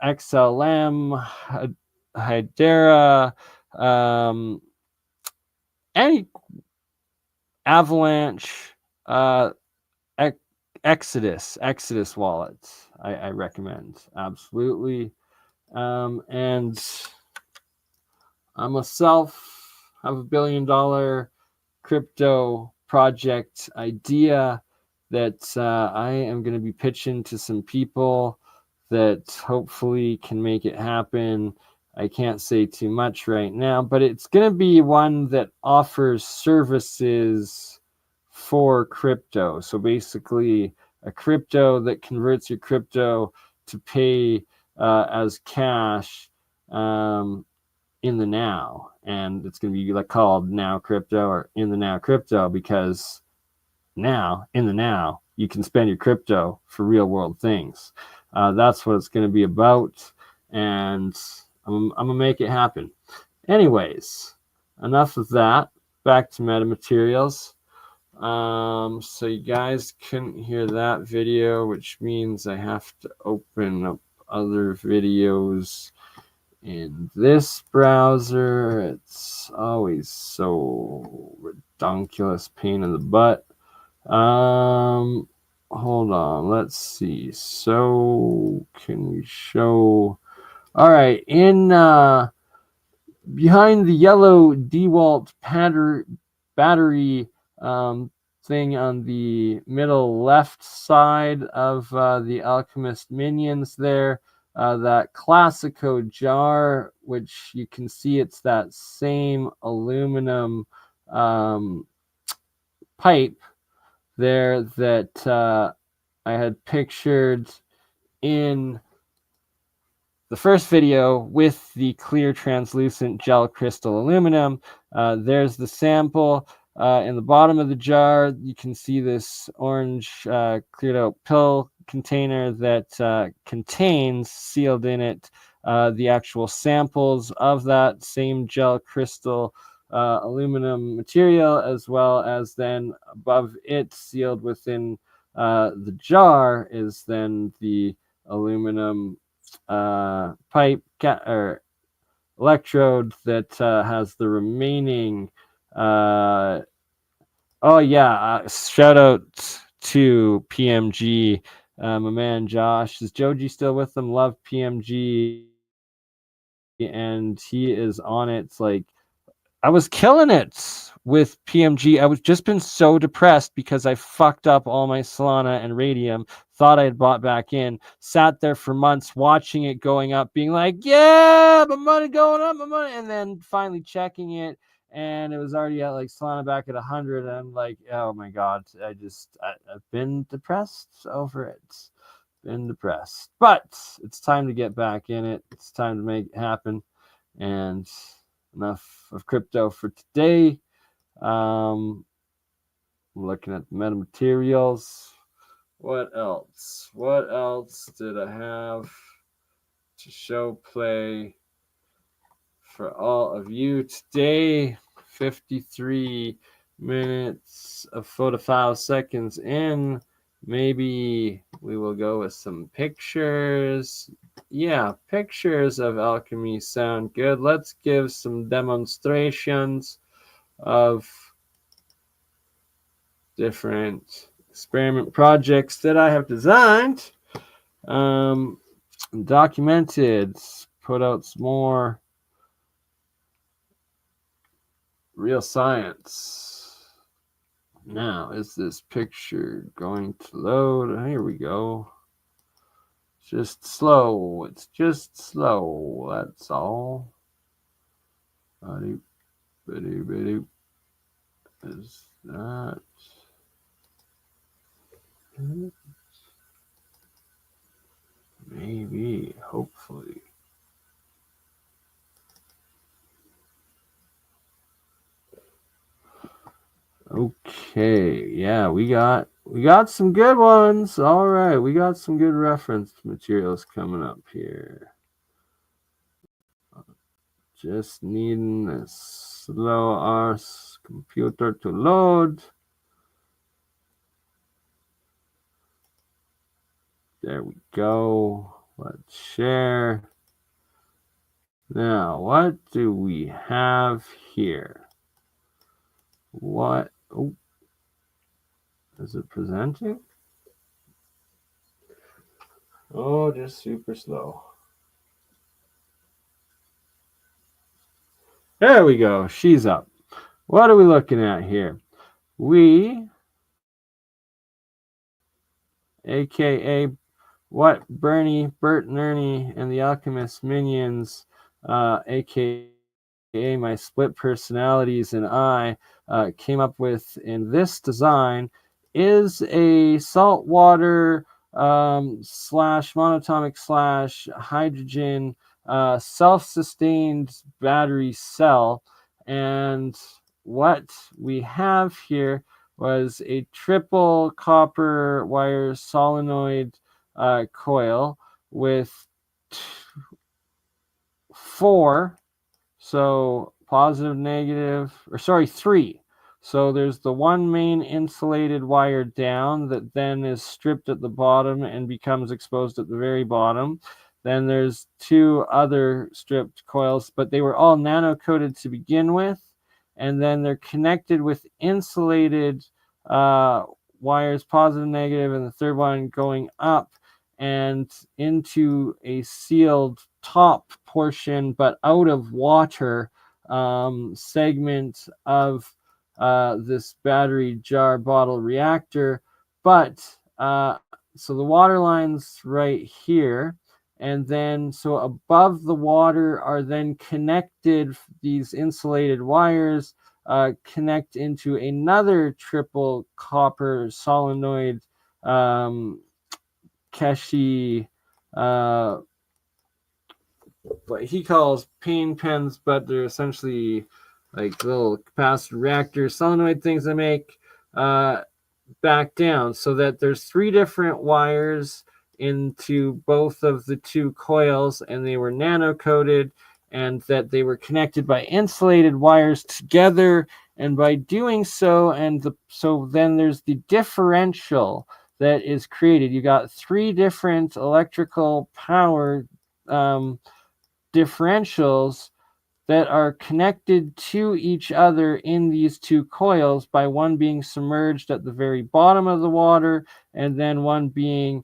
XLM, Hydera, any Avalanche, Exodus wallets. I recommend absolutely. And I myself have $1 billion crypto project idea that I am going to be pitching to some people that hopefully can make it happen. I can't say too much right now, but it's going to be one that offers services for crypto. So basically, a crypto that converts your crypto to pay as cash in the now. And it's going to be like called Now Crypto or In the Now Crypto, because now, in the now, you can spend your crypto for real world things. That's what it's going to be about. And I'm going to make it happen. Anyways, enough of that. Back to metamaterials. So you guys couldn't hear that video, which means I have to open up other videos in this browser. It's always so redonkulous pain in the butt. Hold on, let's see. So can we show? All right, in behind the yellow DeWalt battery thing on the middle left side of the Alchemist minions there, that Classico jar, which you can see it's that same aluminum pipe there that I had pictured in the first video with the clear translucent gel crystal aluminum. There's the sample. In the bottom of the jar, you can see this orange cleared out pill container that contains, sealed in it, the actual samples of that same gel crystal aluminum material, as well as then above it, sealed within the jar, is then the aluminum pipe or electrode that has the remaining shout out to PMG, my man Josh. Is Joji still with them? Love PMG, and he is on it. It's like I was killing it with PMG. I was just been so depressed because I fucked up all my Solana and Radium. Thought I had bought back in. Sat there for months watching it going up, being like, "Yeah, my money going up, my money," and then finally checking it, and it was already at like Solana back at 100. And I'm like, "Oh my god!" I've been depressed over it. Been depressed, but it's time to get back in it. It's time to make it happen, and enough of crypto for today. Looking at the metamaterials. What else? What else did I have to show play for all of you today? 53 minutes of 45 seconds in. Maybe we will go with some pictures. Yeah, pictures of Alchemy sound good. Let's give some demonstrations of different experiment projects that I have designed, documented, put out some more real science. Now, is this picture going to load? Here we go. Just slow. It's just slow. That's all. Is that? Maybe. Hopefully. Okay. Okay, yeah, we got some good ones. All right, we got some good reference materials coming up here. Just needing a slow our computer to load. There we go. Let's share. Now, what do we have here? What? Oh, is it presenting? Oh, just super slow. There we go. She's up. What are we looking at here? We, aka what Bernie, Bert and Ernie, and the Alchemist minions, aka my split personalities and I, came up with in this design is a saltwater slash monatomic slash hydrogen self-sustained battery cell. And what we have here was a triple copper wire solenoid coil with 4, so positive, negative, or sorry, 3. So there's the one main insulated wire down that then is stripped at the bottom and becomes exposed at the very bottom. Then there's 2 other stripped coils, but they were all nano-coated to begin with. And then they're connected with insulated wires, positive, negative, and the third one going up and into a sealed top portion, but out of water segment of this battery jar bottle reactor. But so the water line's right here. And then, so above the water are then connected, these insulated wires connect into another triple copper solenoid Keshi, what he calls pain pens, but they're essentially like little capacitor reactor solenoid things that make back down, so that there's 3 different wires into both of the 2 coils, and they were nano coated, and that they were connected by insulated wires together. And by doing so, so then there's the differential that is created. You got 3 different electrical power differentials that are connected to each other in these 2 coils by one being submerged at the very bottom of the water, and then one being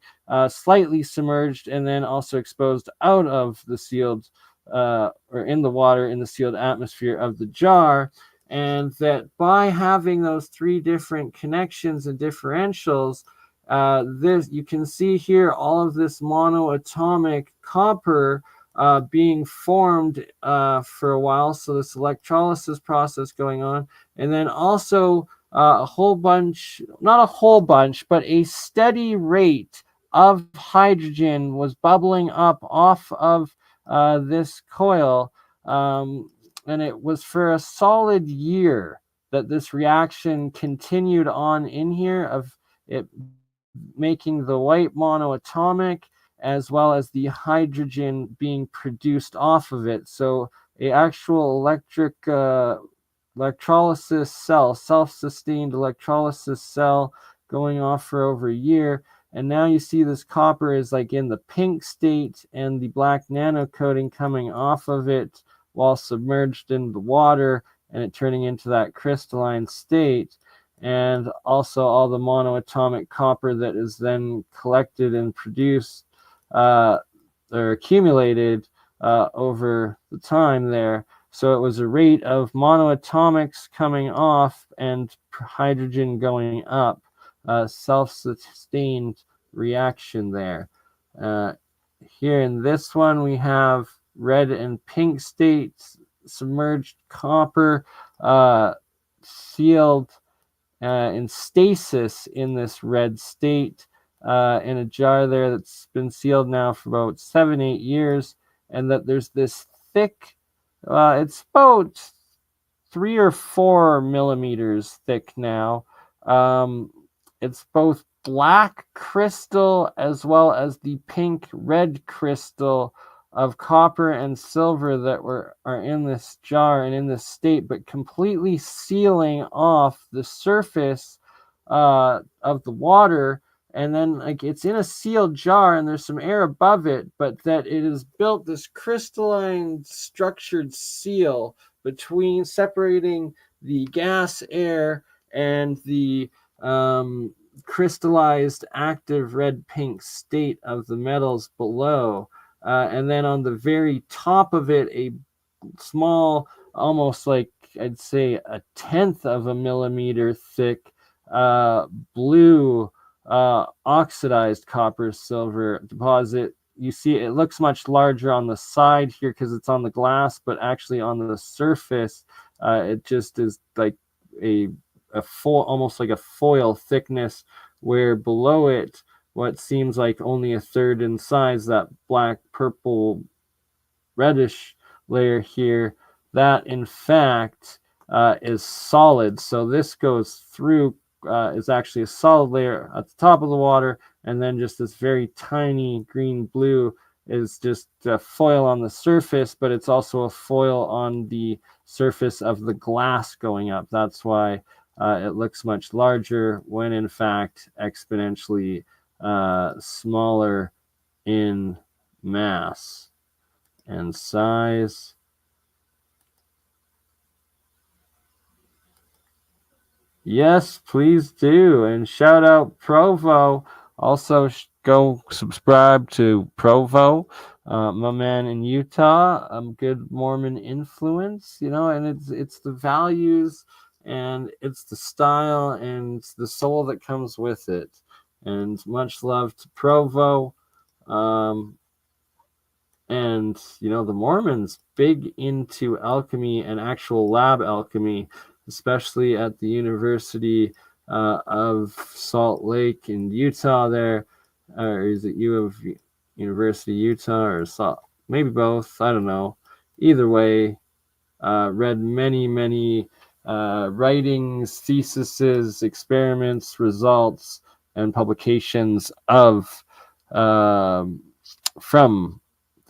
slightly submerged and then also exposed out of the sealed or in the water in the sealed atmosphere of the jar. And that by having those 3 different connections and differentials, this, you can see here all of this monoatomic copper being formed for a while. So this electrolysis process going on. And then also a whole bunch, not a whole bunch, but a steady rate of hydrogen was bubbling up off of this coil. And it was for a solid year that this reaction continued on in here, of it making the white monoatomic as well as the hydrogen being produced off of it. So a actual electrolysis cell, self-sustained electrolysis cell going off for over a year. And now you see this copper is like in the pink state and the black nano coating coming off of it while submerged in the water, and it turning into that crystalline state. And also all the monoatomic copper that is then collected and produced or accumulated over the time there. So it was a rate of monoatomics coming off and hydrogen going up, self-sustained reaction there. Here in this one, we have red and pink states, submerged copper, sealed in stasis in this red state in a jar there that's been sealed now for about 7-8 years, and that there's this thick, it's about 3 or 4 millimeters thick now, It's both black crystal as well as the pink red crystal of copper and silver that are in this jar and in this state, but completely sealing off the surface of the water. And then like it's in a sealed jar and there's some air above it, but that it has built this crystalline structured seal between separating the gas, air, and the crystallized active red pink state of the metals below. And then on the very top of it, a small, almost like I'd say a tenth of a millimeter thick blue oxidized copper silver deposit. You see it looks much larger on the side here because it's on the glass, but actually on the surface it just is like a almost like a foil thickness, where below it what seems like only a third in size, that black purple reddish layer here, that in fact is solid. So this goes through, is actually a solid layer at the top of the water, and then just this very tiny green blue is just a foil on the surface, but it's also a foil on the surface of the glass going up. That's why it looks much larger when in fact exponentially smaller in mass and size. Yes, please do. And shout out Provo. Also, go subscribe to Provo, my man in Utah. Good Mormon influence, you know, and it's the values and it's the style and it's the soul that comes with it. And much love to Provo. And you know, the Mormons big into alchemy and actual lab alchemy, especially at the University of Salt Lake in Utah there, or is it U of University Utah or Salt, maybe both, I don't know. Either way, read many writings, theses, experiments, results, and publications of from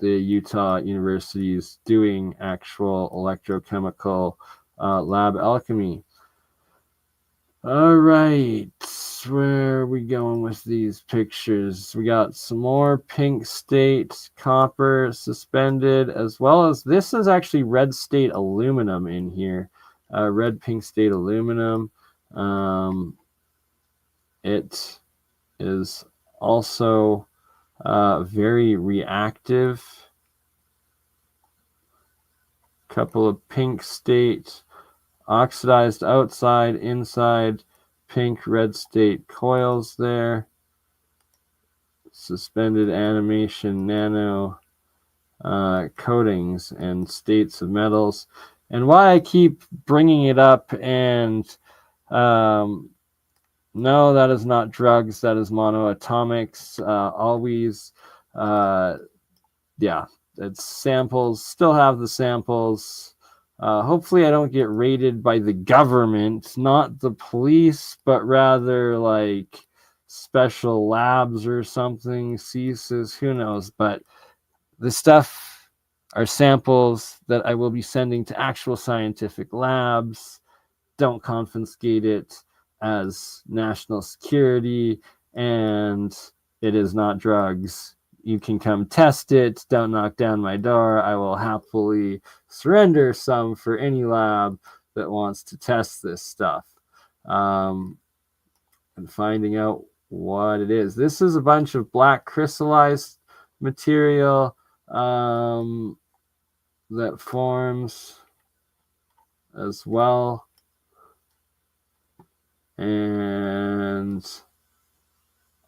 the Utah universities doing actual electrochemical lab alchemy. All right, where are we going with these pictures? We got some more pink state copper suspended, as well as this is actually red state aluminum in here. Red pink state aluminum. It is also very reactive. Couple of pink state oxidized outside, inside, pink red state coils there. Suspended animation nano coatings and states of metals. And why I keep bringing it up, and no, that is not drugs, that is monoatomics. Always, yeah, it's samples, still have the samples. Hopefully I don't get raided by the government, not the police, but rather like special labs or something, CSIS, who knows. But the stuff are samples that I will be sending to actual scientific labs. Don't confiscate it as national security, and it is not drugs. You can come test it. Don't knock down my door. I will happily surrender some for any lab that wants to test this stuff. And finding out what it is. This is a bunch of black crystallized material that forms as well. And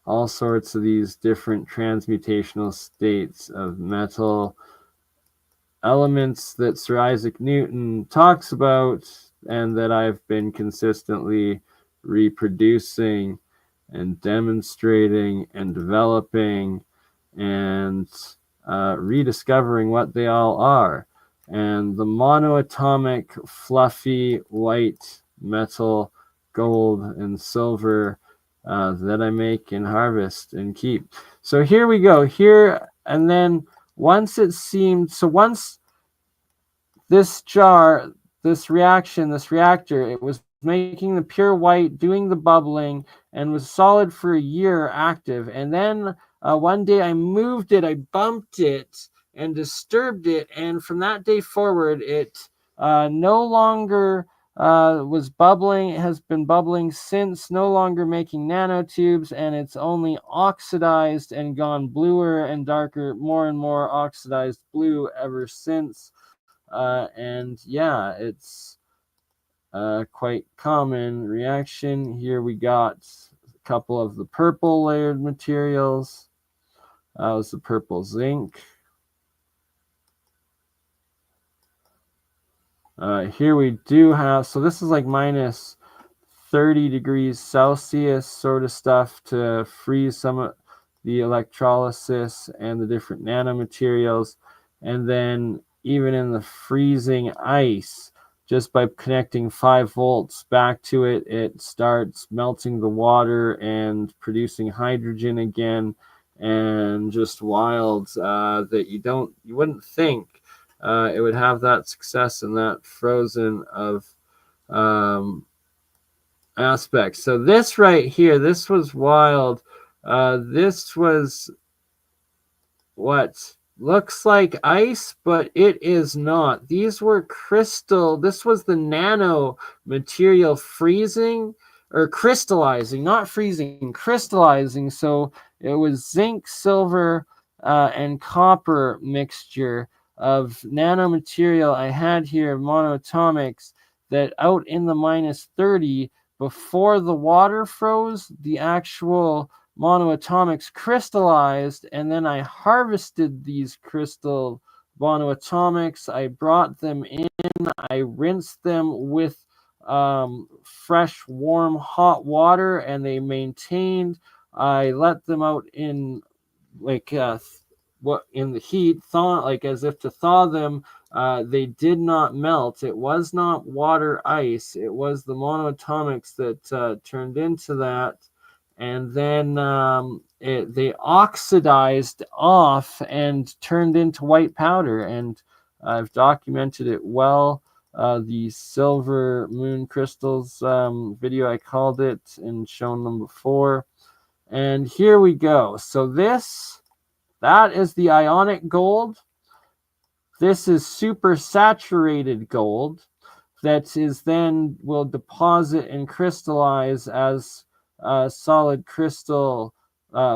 all sorts of these different transmutational states of metal elements that Sir Isaac Newton talks about and that I've been consistently reproducing and demonstrating and developing and rediscovering what they all are. And the monoatomic, fluffy, white metal gold and silver that I make and harvest and keep. So here we go. Here, and then once it seemed, so once this jar, this reactor, it was making the pure white, doing the bubbling, and was solid for a year active. And then one day I moved it, I bumped it and disturbed it. And from that day forward, it no longer was bubbling. It has been bubbling since, no longer making nanotubes, and it's only oxidized and gone bluer and darker, more and more oxidized blue ever since. And yeah, it's quite common reaction. Here we got a couple of the purple layered materials. That was the purple zinc. Here we do have, so this is like minus 30 degrees Celsius sort of stuff to freeze some of the electrolysis and the different nanomaterials. And then even in the freezing ice, just by connecting 5 volts back to it, it starts melting the water and producing hydrogen again, and just wild that you wouldn't think it would have that success in that frozen of aspects. So this right here, this was wild. This was what looks like ice, but it is not. These were crystal. This was the nano material freezing or crystallizing, not freezing, crystallizing. So it was zinc, silver, and copper mixture of nanomaterial I had here, monoatomics, that out in the minus 30, before the water froze, the actual monoatomics crystallized, and then I harvested these crystal monoatomics. I brought them in, I rinsed them with fresh, warm, hot water, and they maintained. I let them out in like in the heat, thaw, like as if to thaw them. They did not melt. It was not water ice. It was the monoatomics that turned into that. And then they oxidized off and turned into white powder. And I've documented it well. The silver moon crystals video, I called it, and shown them before. And here we go. So that is the ionic gold. This is super saturated gold that is then will deposit and crystallize as solid crystal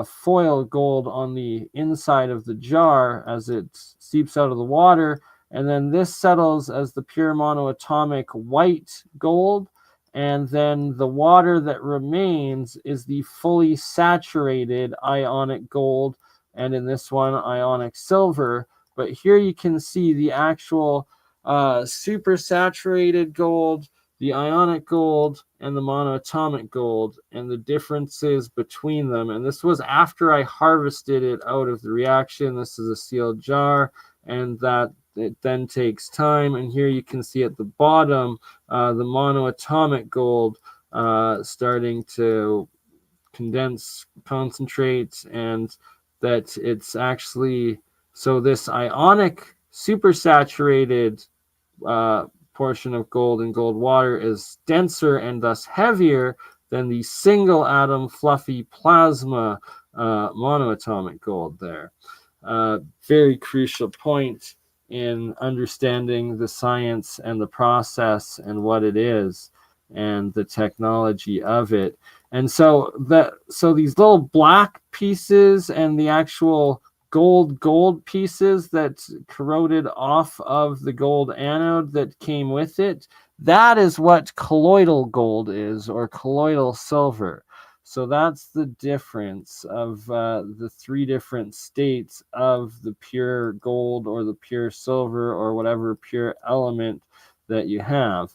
foil gold on the inside of the jar as it seeps out of the water. And then this settles as the pure monoatomic white gold. And then the water that remains is the fully saturated ionic gold. And in this one, ionic silver. But here you can see the actual super saturated gold, the ionic gold, and the monoatomic gold, and the differences between them. And this was after I harvested it out of the reaction. This is a sealed jar, and that it then takes time. And here you can see at the bottom the monoatomic gold starting to condense, concentrate, and that it's actually, so this ionic supersaturated portion of gold and gold water is denser and thus heavier than the single atom fluffy plasma monoatomic gold there. Very crucial point in understanding the science and the process and what it is and the technology of it. And so these little black pieces and the actual gold pieces that corroded off of the gold anode that came with it, that is what colloidal gold is, or colloidal silver. So that's the difference of the 3 different states of the pure gold or the pure silver or whatever pure element that you have.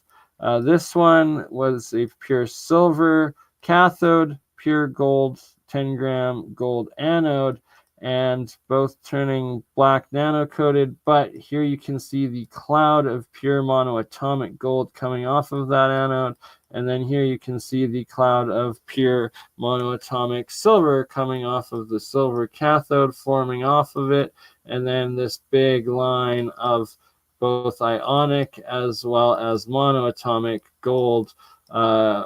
This one was a pure silver cathode, pure gold 10-gram gold anode, and both turning black nano-coated, but here you can see the cloud of pure monoatomic gold coming off of that anode, and then here you can see the cloud of pure monoatomic silver coming off of the silver cathode, forming off of it, and then this big line of both ionic as well as monoatomic gold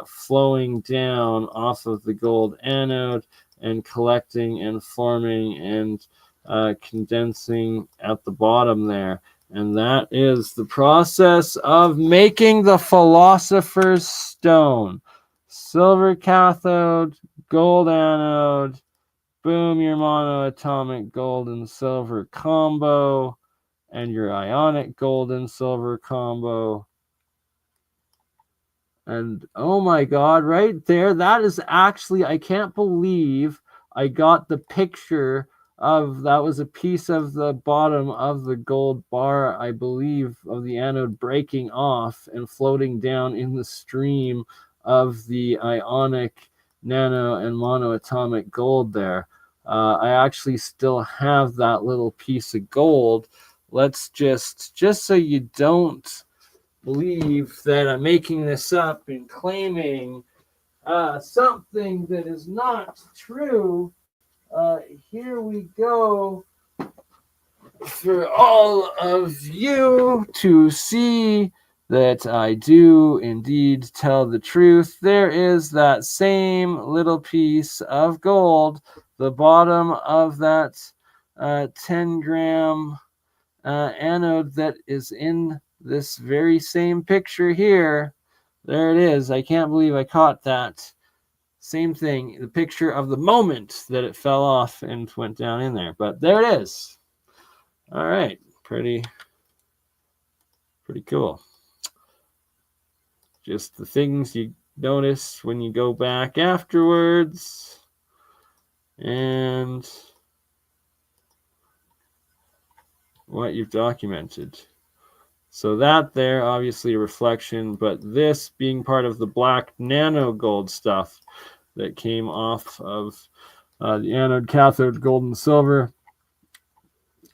flowing down off of the gold anode and collecting and forming and condensing at the bottom there. And that is the process of making the Philosopher's Stone. Silver cathode, gold anode, boom, your monoatomic gold and silver combo, and your ionic gold and silver combo. And oh my God, right there, that is actually, I can't believe I got the picture of, that was a piece of the bottom of the gold bar, I believe, of the anode breaking off and floating down in the stream of the ionic, nano, and monoatomic gold there. I actually still have that little piece of gold. Let's just so you don't believe that I'm making this up and claiming something that is not true. Here we go for all of you to see that I do indeed tell the truth. There is that same little piece of gold, the bottom of that 10-gram anode that is in this very same picture here. There it is. I can't believe I caught that. Same thing, the picture of the moment that it fell off and went down in there. But there it is. All right, pretty cool. Just the things you notice when you go back afterwards. And what you've documented. So that there, obviously a reflection, but this being part of the black nano gold stuff that came off of the anode, cathode, gold, and silver.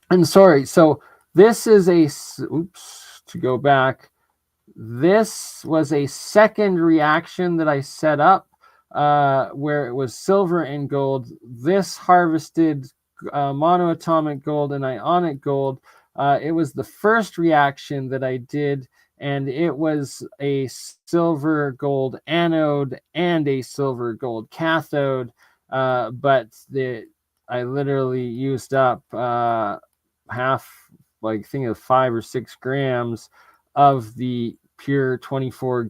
And sorry, so this is a, oops, to go back, this was a second reaction that I set up where it was silver and gold. This harvested monoatomic gold and ionic gold. It was the first reaction that I did, and it was a silver gold anode and a silver gold cathode. But I literally used up half, like, I think of 5 or 6 grams of the pure 24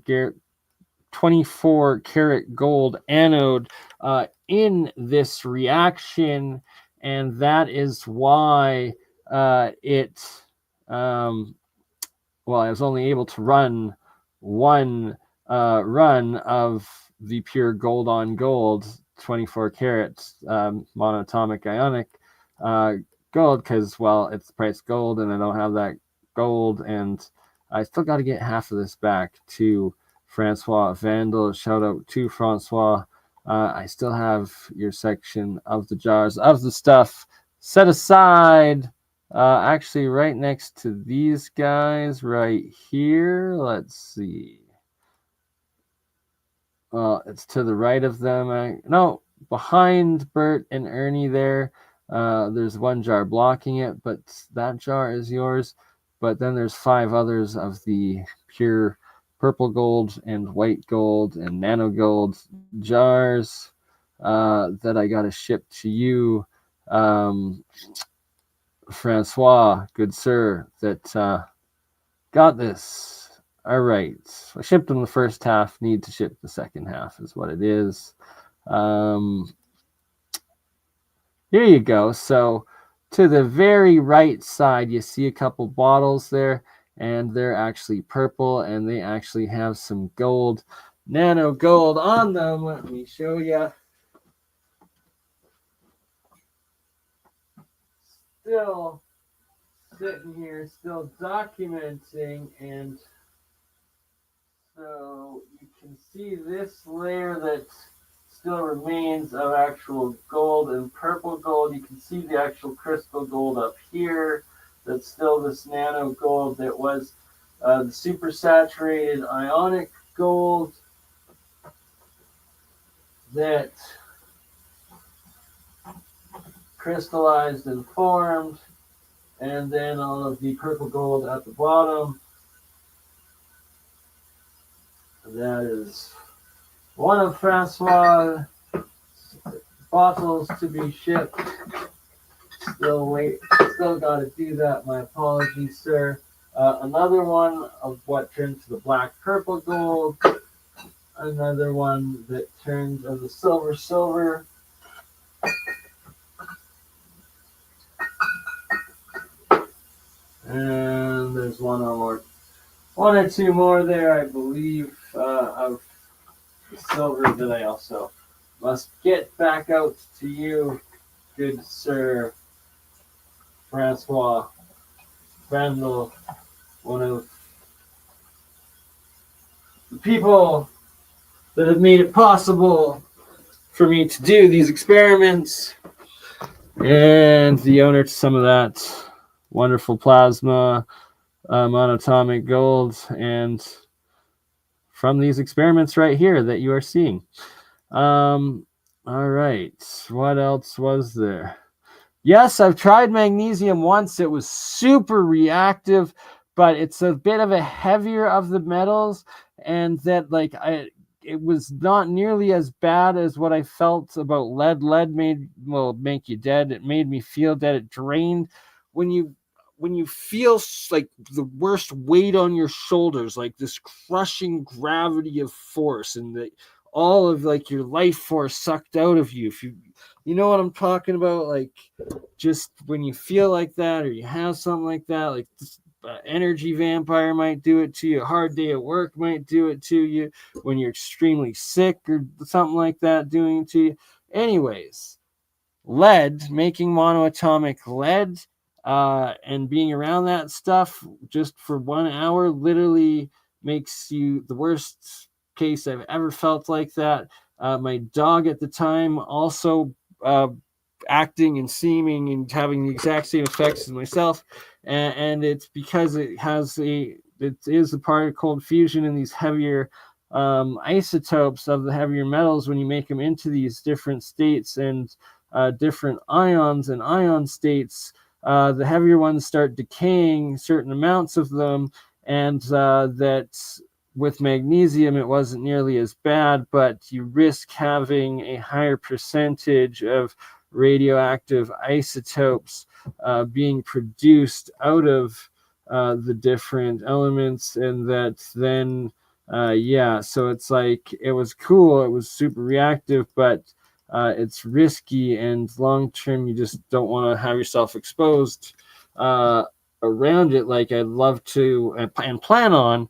karat gold anode in this reaction, and that is why it well, I was only able to run one run of the pure gold on gold 24 karat monoatomic ionic gold, because, well, it's price gold and I don't have that gold, and I still got to get half of this back to Francois Vandal. Shout out to Francois. I still have your section of the jars of the stuff set aside, actually right next to these guys right here. Let's see. Well, it's to the right of them. No, behind Bert and Ernie there. There's one jar blocking it, but that jar is yours. But then there's 5 others of the pure purple gold and white gold and nano gold jars that I got to ship to you, Francois, good sir, that got this. All right, I shipped them the first half, need to ship the second half is what it is. Here you go. So to the very right side, you see a couple bottles there, and they're actually purple, and they actually have some gold, nano gold on them. Let me show you. Still sitting here, still documenting, and so you can see this layer that still remains of actual gold and purple gold. You can see the actual crystal gold up here. That's still this nano gold that was the supersaturated ionic gold that crystallized and formed, and then all of the purple gold at the bottom. That is one of Francois' bottles to be shipped. Still got to do that. My apologies, sir. Another one of what turned to the black purple gold. Another one that turned of the silver. And there's one or two more there, I believe, of the silver that I also must get back out to you, good sir Francois Randall, one of the people that have made it possible for me to do these experiments, and the owner to some of that wonderful plasma, monatomic gold, and from these experiments right here that you are seeing. All right, what else was there? Yes, I've tried magnesium once. It was super reactive, but it's a bit of a heavier of the metals, and that it was not nearly as bad as what I felt about lead. Lead will make you dead. It made me feel dead. It drained when you feel like the worst weight on your shoulders, like this crushing gravity of force, and all of like your life force sucked out of you. If you know what I'm talking about, like just when you feel like that, or you have something like that, like this energy vampire might do it to you. A hard day at work might do it to you. When you're extremely sick or something like that, doing it to you. Anyways, lead, making monoatomic lead, and being around that stuff just for 1 hour literally makes you the worst case I've ever felt like that. My dog at the time also acting and seeming and having the exact same effects as myself, and it's because it is a part of cold fusion in these heavier isotopes of the heavier metals. When you make them into these different states and different ions and ion states, the heavier ones start decaying, certain amounts of them, and that with magnesium it wasn't nearly as bad, but you risk having a higher percentage of radioactive isotopes being produced out of the different elements, and that then so it's like, it was cool, it was super reactive, but it's risky, and long term you just don't want to have yourself exposed around it. Like I'd love to and plan on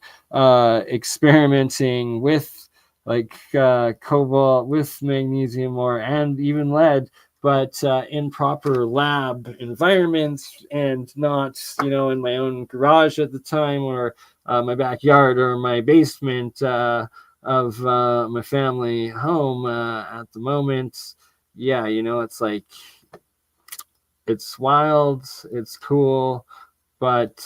experimenting with like cobalt, with magnesium ore, and even lead, but in proper lab environments, and not in my own garage at the time, or my backyard, or my basement of my family home at the moment. It's like, it's wild, it's cool, but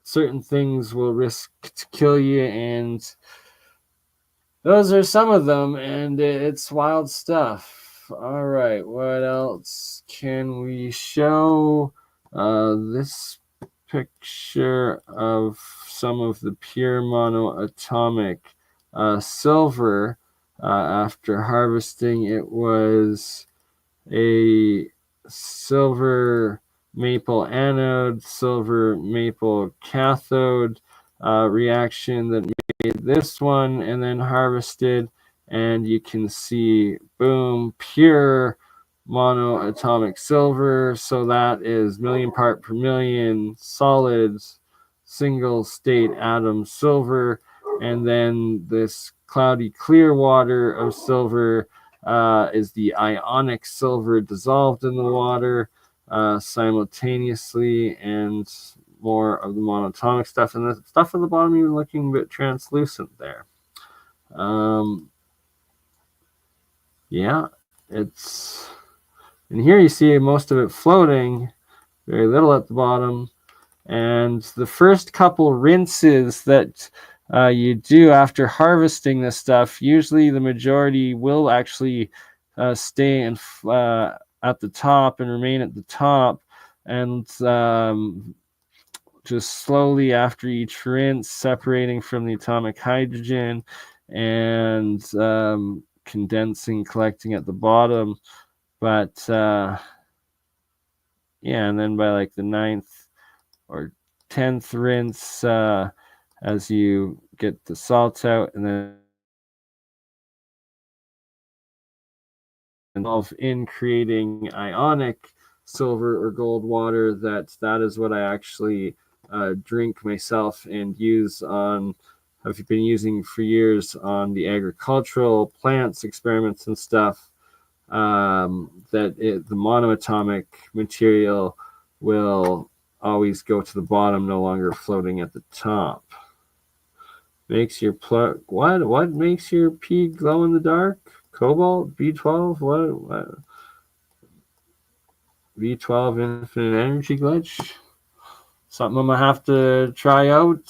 certain things will risk to kill you, and those are some of them, and it's wild stuff. All right, what else can we show? This picture of some of the pure monoatomic silver. After harvesting, it was a silver maple anode, silver maple cathode reaction that made this one, and then harvested, and you can see, boom, pure monoatomic silver. So that is million part per million solid single state atom silver, and then this cloudy clear water of silver is the ionic silver dissolved in the water simultaneously, and more of the monatomic stuff, and the stuff at the bottom even looking a bit translucent there. Yeah, it's, and here you see most of it floating, very little at the bottom. And the first couple rinses that you do after harvesting this stuff, usually the majority will actually stay at the top and remain at the top. And just slowly after each rinse, separating from the atomic hydrogen and condensing, collecting at the bottom. But yeah, and then by like the 9th or 10th rinse, as you get the salt out, and then involve in creating ionic silver or gold water, that is what I actually drink myself and use on, have been using for years on the agricultural plants experiments and stuff. The monoatomic material will always go to the bottom, no longer floating at the top. Makes your plug, what makes your pee glow in the dark? Cobalt? B12? What? B12 infinite energy glitch? Something I'm gonna have to try out.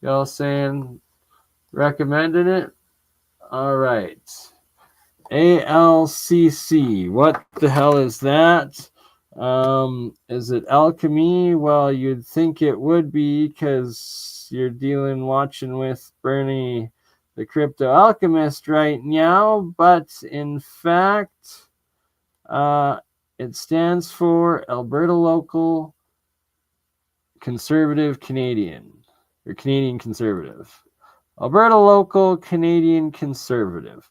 Y'all saying recommending it? All right. ALCC. What the hell is that? Is it alchemy? Well, you'd think it would be, because you're watching with BurnEye, the crypto alchemist right now, but in fact, it stands for Alberta Local Conservative Canadian, or Canadian Conservative. Alberta Local Canadian Conservative.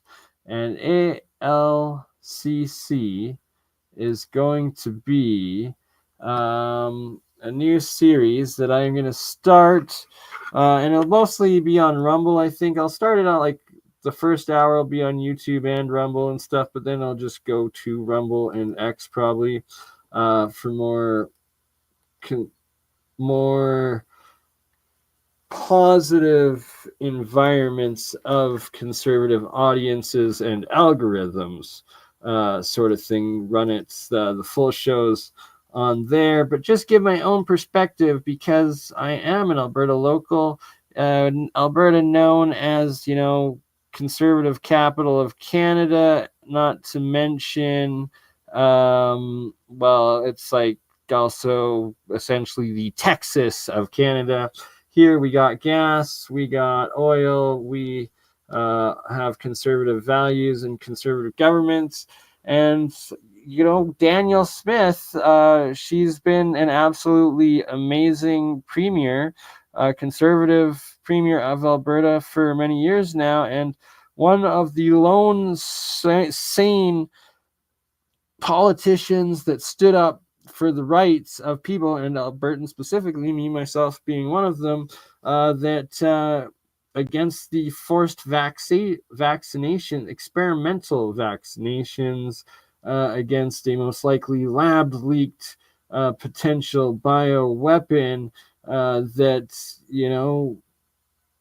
And ALCC is going to be a new series that I'm going to start, and it'll mostly be on Rumble. I think I'll start it out like the first hour will be on YouTube and Rumble and stuff, but then I'll just go to Rumble and X probably for more positive environments of conservative audiences and algorithms, sort of thing. Run it, the full shows on there, but just give my own perspective, because I am an Alberta local. Alberta, known as, conservative capital of Canada, not to mention, well, it's like also essentially the Texas of Canada. Here we got gas, we got oil, we have conservative values and conservative governments. And, Danielle Smith, she's been an absolutely amazing premier, conservative premier of Alberta for many years now, and one of the lone sane politicians that stood up for the rights of people, and Albertans specifically, me myself being one of them, that against the forced vaccination, experimental vaccinations, against a most likely lab leaked potential bioweapon, that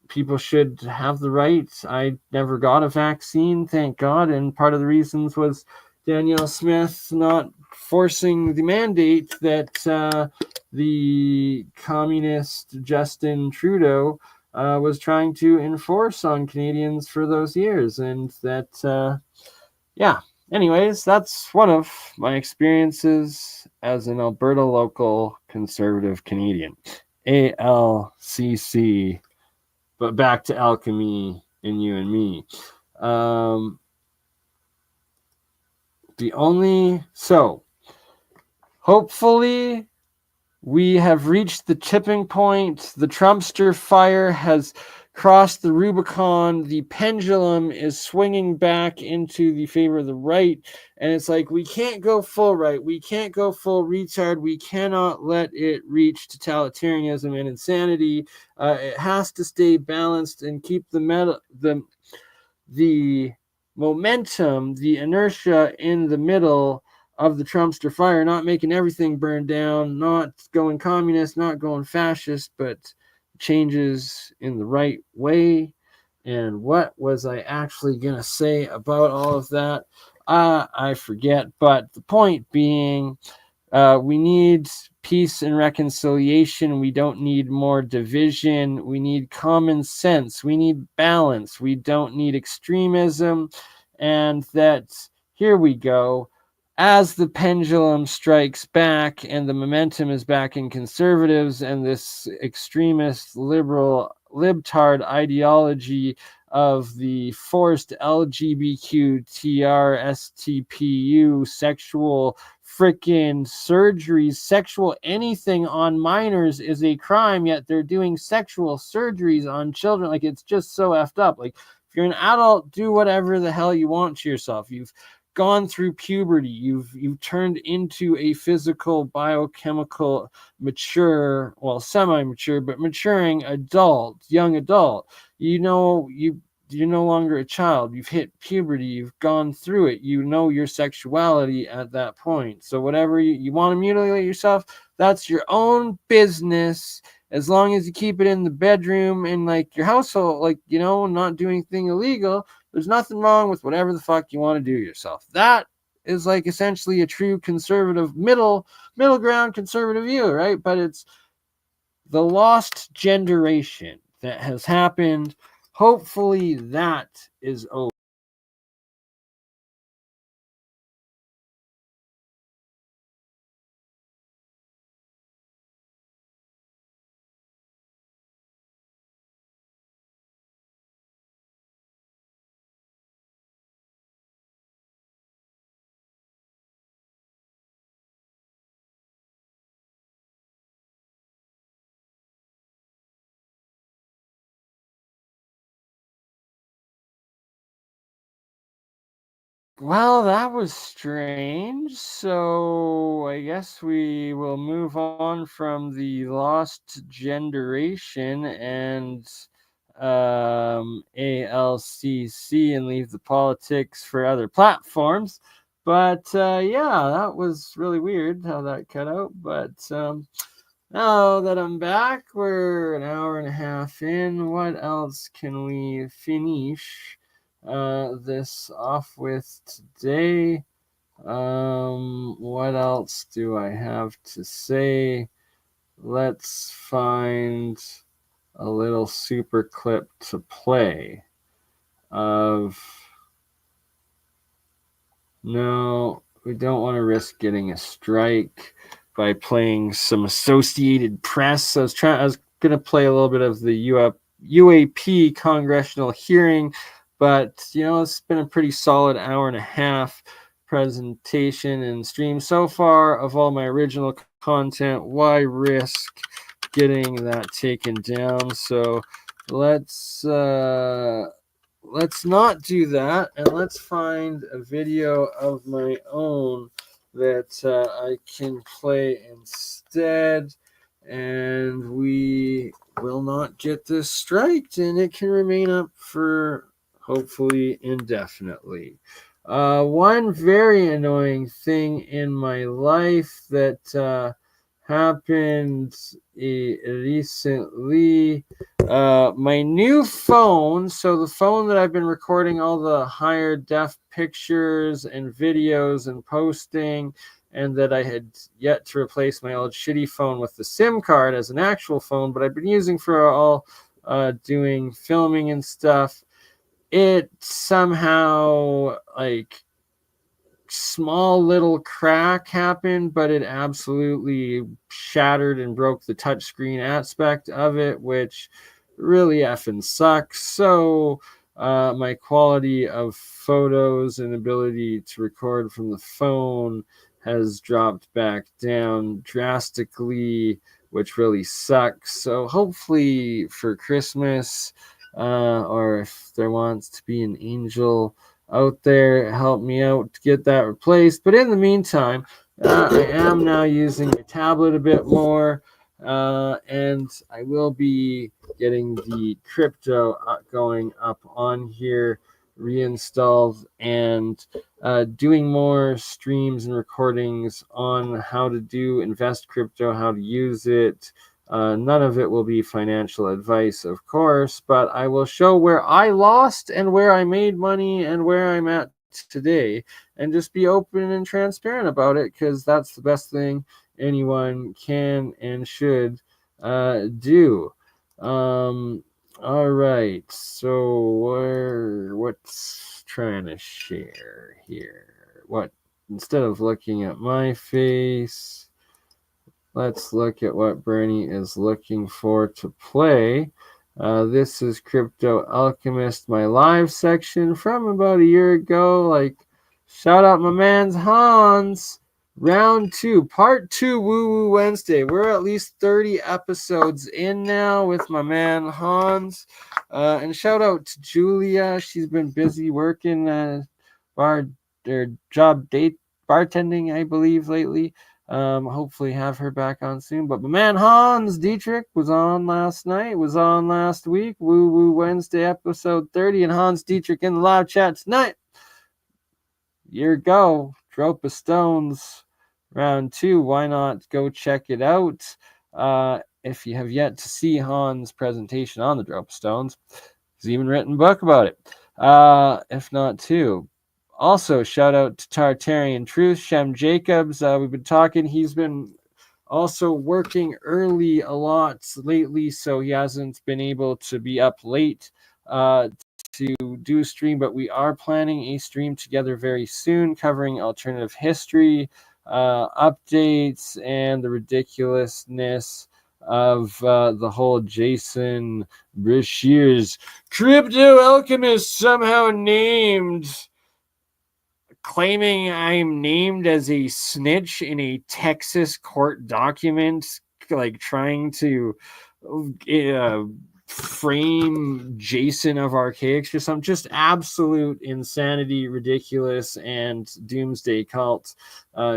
people should have the right. I never got a vaccine, thank God, and part of the reasons was Danielle Smith not forcing the mandate that the communist Justin Trudeau was trying to enforce on Canadians for those years. And that, yeah, anyways, that's one of my experiences as an Alberta local conservative Canadian. ALCC. But back to alchemy and you and me. Hopefully we have reached the tipping point. The Trumpster fire has crossed the Rubicon. The pendulum is swinging back into the favor of the right. And it's like, we can't go full right. We can't go full retard. We cannot let it reach totalitarianism and insanity. It has to stay balanced and keep the momentum, the inertia in the middle of the Trumpster fire, not making everything burn down, not going communist, not going fascist, but changes in the right way. And what was I actually going to say about all of that? I forget. But the point being, we need peace and reconciliation. We don't need more division. We need common sense. We need balance. We don't need extremism. And that, here we go. As the pendulum strikes back and the momentum is back in conservatives and this extremist liberal libtard ideology of the forced LGBTQ sexual freaking surgeries, sexual anything on minors is a crime, yet they're doing sexual surgeries on children. Like, it's just so effed up. Like, if you're an adult, do whatever the hell you want to yourself. You've gone through puberty, you've turned into a physical, biochemical, mature, well, semi-mature, but maturing adult, young adult. You're no longer a child. You've hit puberty. You've gone through it. You know your sexuality at that point. So whatever you want to mutilate yourself, that's your own business. As long as you keep it in the bedroom and like your household, like, not doing anything illegal, there's nothing wrong with whatever the fuck you want to do yourself. That is like essentially a true conservative middle ground conservative view, right? But it's the lost generation that has happened. Hopefully that is over. Well, that was strange. So I guess we will move on from the lost generation and ALCC and leave the politics for other platforms. But yeah, that was really weird how that cut out. But now that I'm back, we're an hour and a half in. What else can we finish this off with today? What else do I have to say? Let's find a little super clip to play of. No, we don't want to risk getting a strike by playing some Associated Press. I was gonna play a little bit of the UAP congressional hearing, but it's been a pretty solid hour and a half presentation and stream so far of all my original content. Why risk getting that taken down? So let's not do that, and let's find a video of my own that I can play instead, and we will not get this striked, and it can remain up for hopefully indefinitely. One very annoying thing in my life that happened recently. My new phone, so the phone that I've been recording all the higher def pictures and videos and posting, and that I had yet to replace my old shitty phone with the SIM card as an actual phone, but I've been using for all doing filming and stuff. It somehow, like, small little crack happened, but it absolutely shattered and broke the touchscreen aspect of it, which really effing sucks. So my quality of photos and ability to record from the phone has dropped back down drastically, which really sucks. So hopefully for Christmas, or if there wants to be an angel out there, help me out to get that replaced. But in the meantime, I am now using my tablet a bit more, and I will be getting the crypto going up on here, reinstalled, and doing more streams and recordings on how to invest crypto, how to use it, None of it will be financial advice, of course, but I will show where I lost and where I made money and where I'm at today, and just be open and transparent about it, because that's the best thing anyone can and should do. All right, so what's trying to share here? What, instead of looking at my face, let's look at what Bernie is looking for to play. This is Crypto Alchemist, my live section from about a year ago. Like, shout out my man's Hans. Round 2, part 2, Woo Woo Wednesday. We're at least 30 episodes in now with my man Hans. And shout out to Julia. She's been busy working job date bartending, I believe, lately. Hopefully have her back on soon. But my man Hans Dietrich was on last night, was on last week. Woo Woo Wednesday, episode 30, and Hans Dietrich in the live chat tonight. Year ago, Drop of Stones, round 2. Why not go check it out? If you have yet to see Hans' presentation on the Drop of Stones, he's even written a book about it. If not, too. Also, shout out to Tartarian Truth, Shem Jacobs. We've been talking. He's been also working early a lot lately, so he hasn't been able to be up late to do a stream, but we are planning a stream together very soon covering alternative history, updates, and the ridiculousness of the whole Jason Breshears Crypto Alchemist somehow claiming I'm named as a snitch in a Texas court document, like trying to frame Jason of Archaics or something. Just absolute insanity, ridiculous, and doomsday cult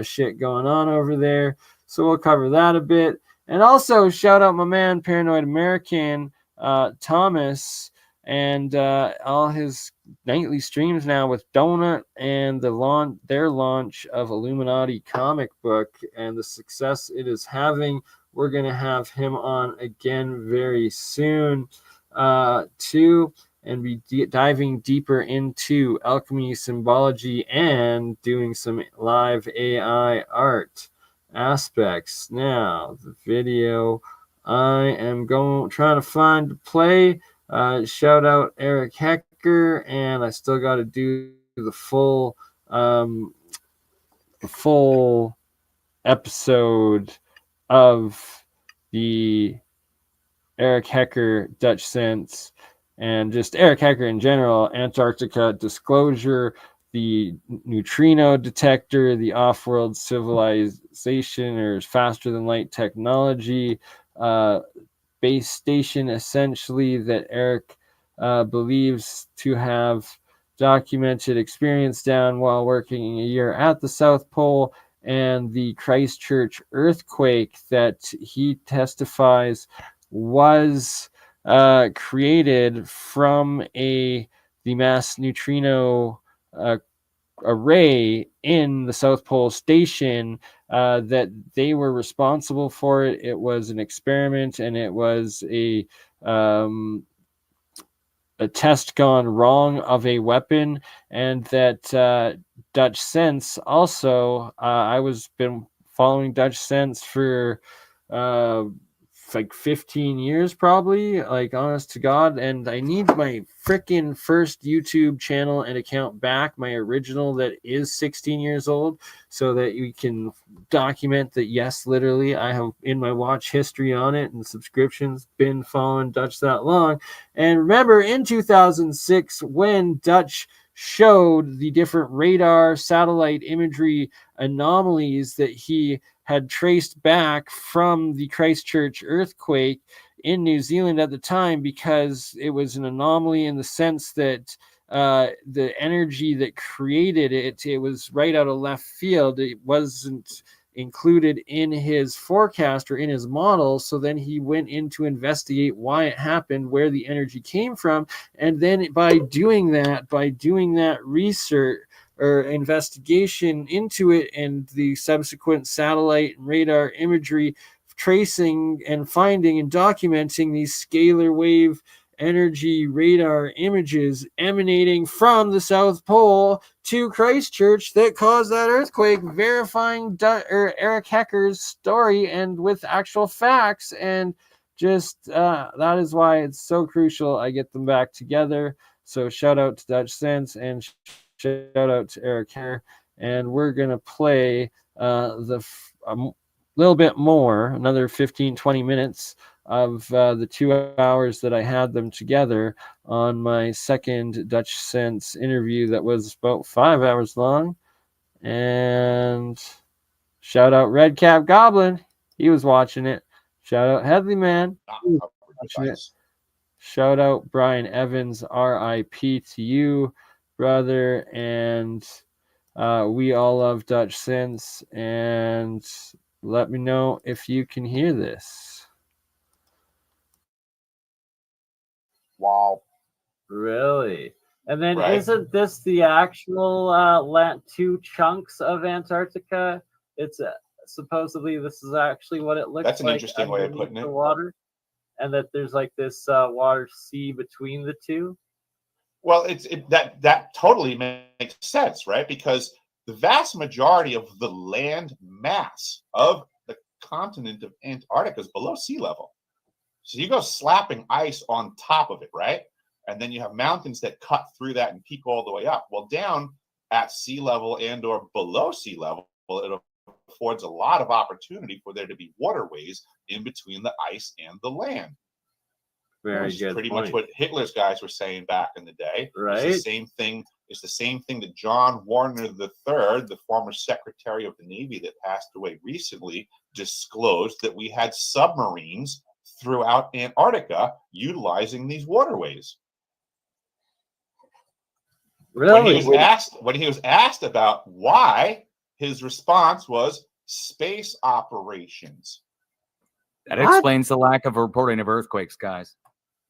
shit going on over there. So we'll cover that a bit. And also shout out my man Paranoid American Thomas, and all his nightly streams now with Donut, and their launch of Illuminati comic book and the success it is having. We're going to have him on again very soon too, and be diving deeper into alchemy, symbology, and doing some live AI art aspects. Now, the video I am trying to find to play. Shout out Eric Hecker, and I still got to do the full episode of the Eric Hecker Dutch Sense, and just Eric Hecker in general, Antarctica disclosure, the neutrino detector, the off-world civilization or faster than light technology, base station essentially that Eric believes to have documented experience down while working a year at the South Pole, and the Christchurch earthquake that he testifies was created from the mass neutrino array in the South Pole station, that they were responsible for it. It was an experiment, and it was a test gone wrong of a weapon, and that Dutch Sense also, I was been following Dutch Sense for like 15 years probably, like, honest to God, and I need my freaking first YouTube channel and account back, my original that is 16 years old, so that we can document that, yes, literally I have in my watch history on it and subscriptions been following Dutch that long. And remember in 2006 when Dutch showed the different radar satellite imagery anomalies that he had traced back from the Christchurch earthquake in New Zealand at the time, because it was an anomaly in the sense that the energy that created it was right out of left field. It wasn't included in his forecast or in his model. So then he went in to investigate why it happened, where the energy came from. And then by doing that research or investigation into it, and the subsequent satellite and radar imagery tracing and finding and documenting these scalar wave energy radar images emanating from the South Pole to Christchurch that caused that earthquake, verifying Eric Hecker's story and with actual facts. And just that is why it's so crucial I get them back together. So shout out to Dutch Sense and shout out to Eric Hecker. And we're going to play a little bit more, another 15-20 minutes of the 2 hours that I had them together on my second Dutch Sense interview that was about 5 hours long. And shout out Red Cap Goblin. He was watching it. Shout out Headley Man. He was watching it. Shout out Brian Evans, RIP to you, brother. And we all love Dutch Sense. And let me know if you can hear this. Wow. Really? And then isn't this the actual 2 chunks of Antarctica? It's supposedly this is actually what it looks like. That's an interesting way of putting it. Water, and that there's like this water sea between the two. Well, that totally makes sense, right? Because the vast majority of the land mass of the continent of Antarctica is below sea level. So you go slapping ice on top of it, right? And then you have mountains that cut through that and peak all the way up. Well, down at sea level and or below sea level, it affords a lot of opportunity for there to be waterways in between the ice and the land. Very good. Pretty much what Hitler's guys were saying back in the day. Right. It's the same thing. It's the same thing that John Warner III, the former Secretary of the Navy that passed away recently, disclosed that we had submarines throughout Antarctica utilizing these waterways. Really? When he was asked about why, his response was space operations. That explains the lack of reporting of earthquakes, guys.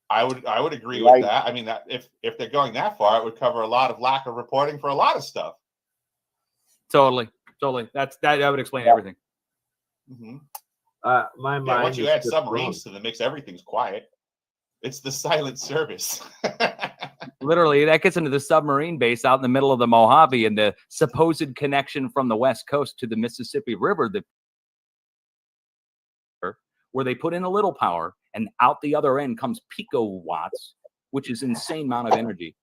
I would agree with that. I mean, that if they're going that far, it would cover a lot of lack of reporting for a lot of stuff. Totally. That would explain everything. Mm-hmm. My mind. Once you add submarines to the mix, everything's quiet. It's the silent service. Literally, that gets into the submarine base out in the middle of the Mojave and the supposed connection from the West Coast to the Mississippi River, where they put in a little power, and out the other end comes picowatts, which is an insane amount of energy.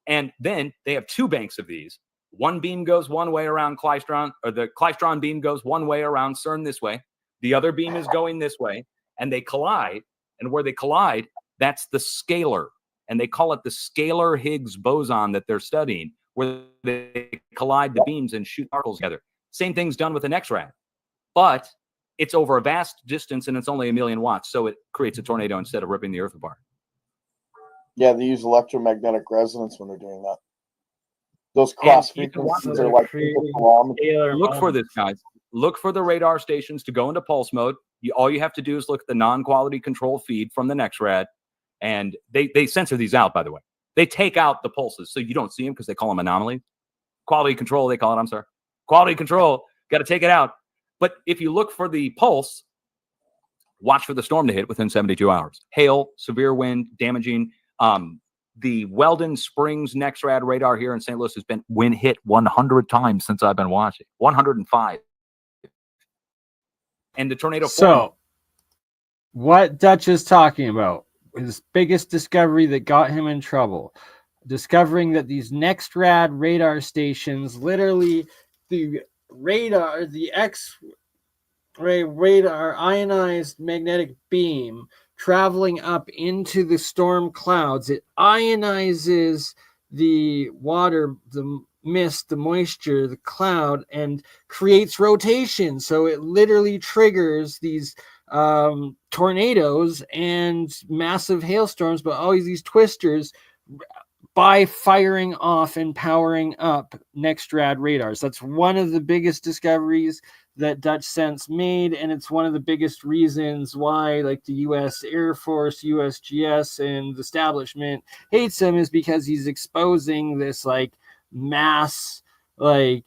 And then they have 2 banks of these. One beam goes one way around Klystron, or the Klystron beam goes one way around CERN this way. The other beam is going this way, and they collide. And where they collide, that's the scalar. And they call it the scalar Higgs boson that they're studying, where they collide the beams and shoot particles together. Same thing's done with an X-rad. But it's over a vast distance, and it's only 1 million watts, so it creates a tornado instead of ripping the Earth apart. Yeah, they use electromagnetic resonance when they're doing that. Those cross frequencies are like look for this, guys. Look for the radar stations to go into pulse mode. All you have to do is look at the non-quality control feed from the NextRad, and they censor these out, by the way. They take out the pulses, so you don't see them because they call them anomalies. Quality control, they call it. I'm sorry. Quality control. Got to take it out. But if you look for the pulse, watch for the storm to hit within 72 hours. Hail, severe wind, damaging. The Weldon Springs NextRad radar here in St. Louis has been wind hit 100 times since I've been watching. 105. And the tornado. So, what Dutch is talking about, his biggest discovery that got him in trouble, discovering that these NextRad radar stations, literally the radar, the X-ray radar ionized magnetic beam traveling up into the storm clouds, it ionizes the water, the mist, the moisture, the cloud, and creates rotation. So it literally triggers these tornadoes and massive hailstorms, but always these twisters by firing off and powering up NextRad radars. That's one of the biggest discoveries that Dutch Sense made, and it's one of the biggest reasons why, like, the U.S. Air Force, USGS, and the establishment hates him, is because he's exposing this, like, mass, like,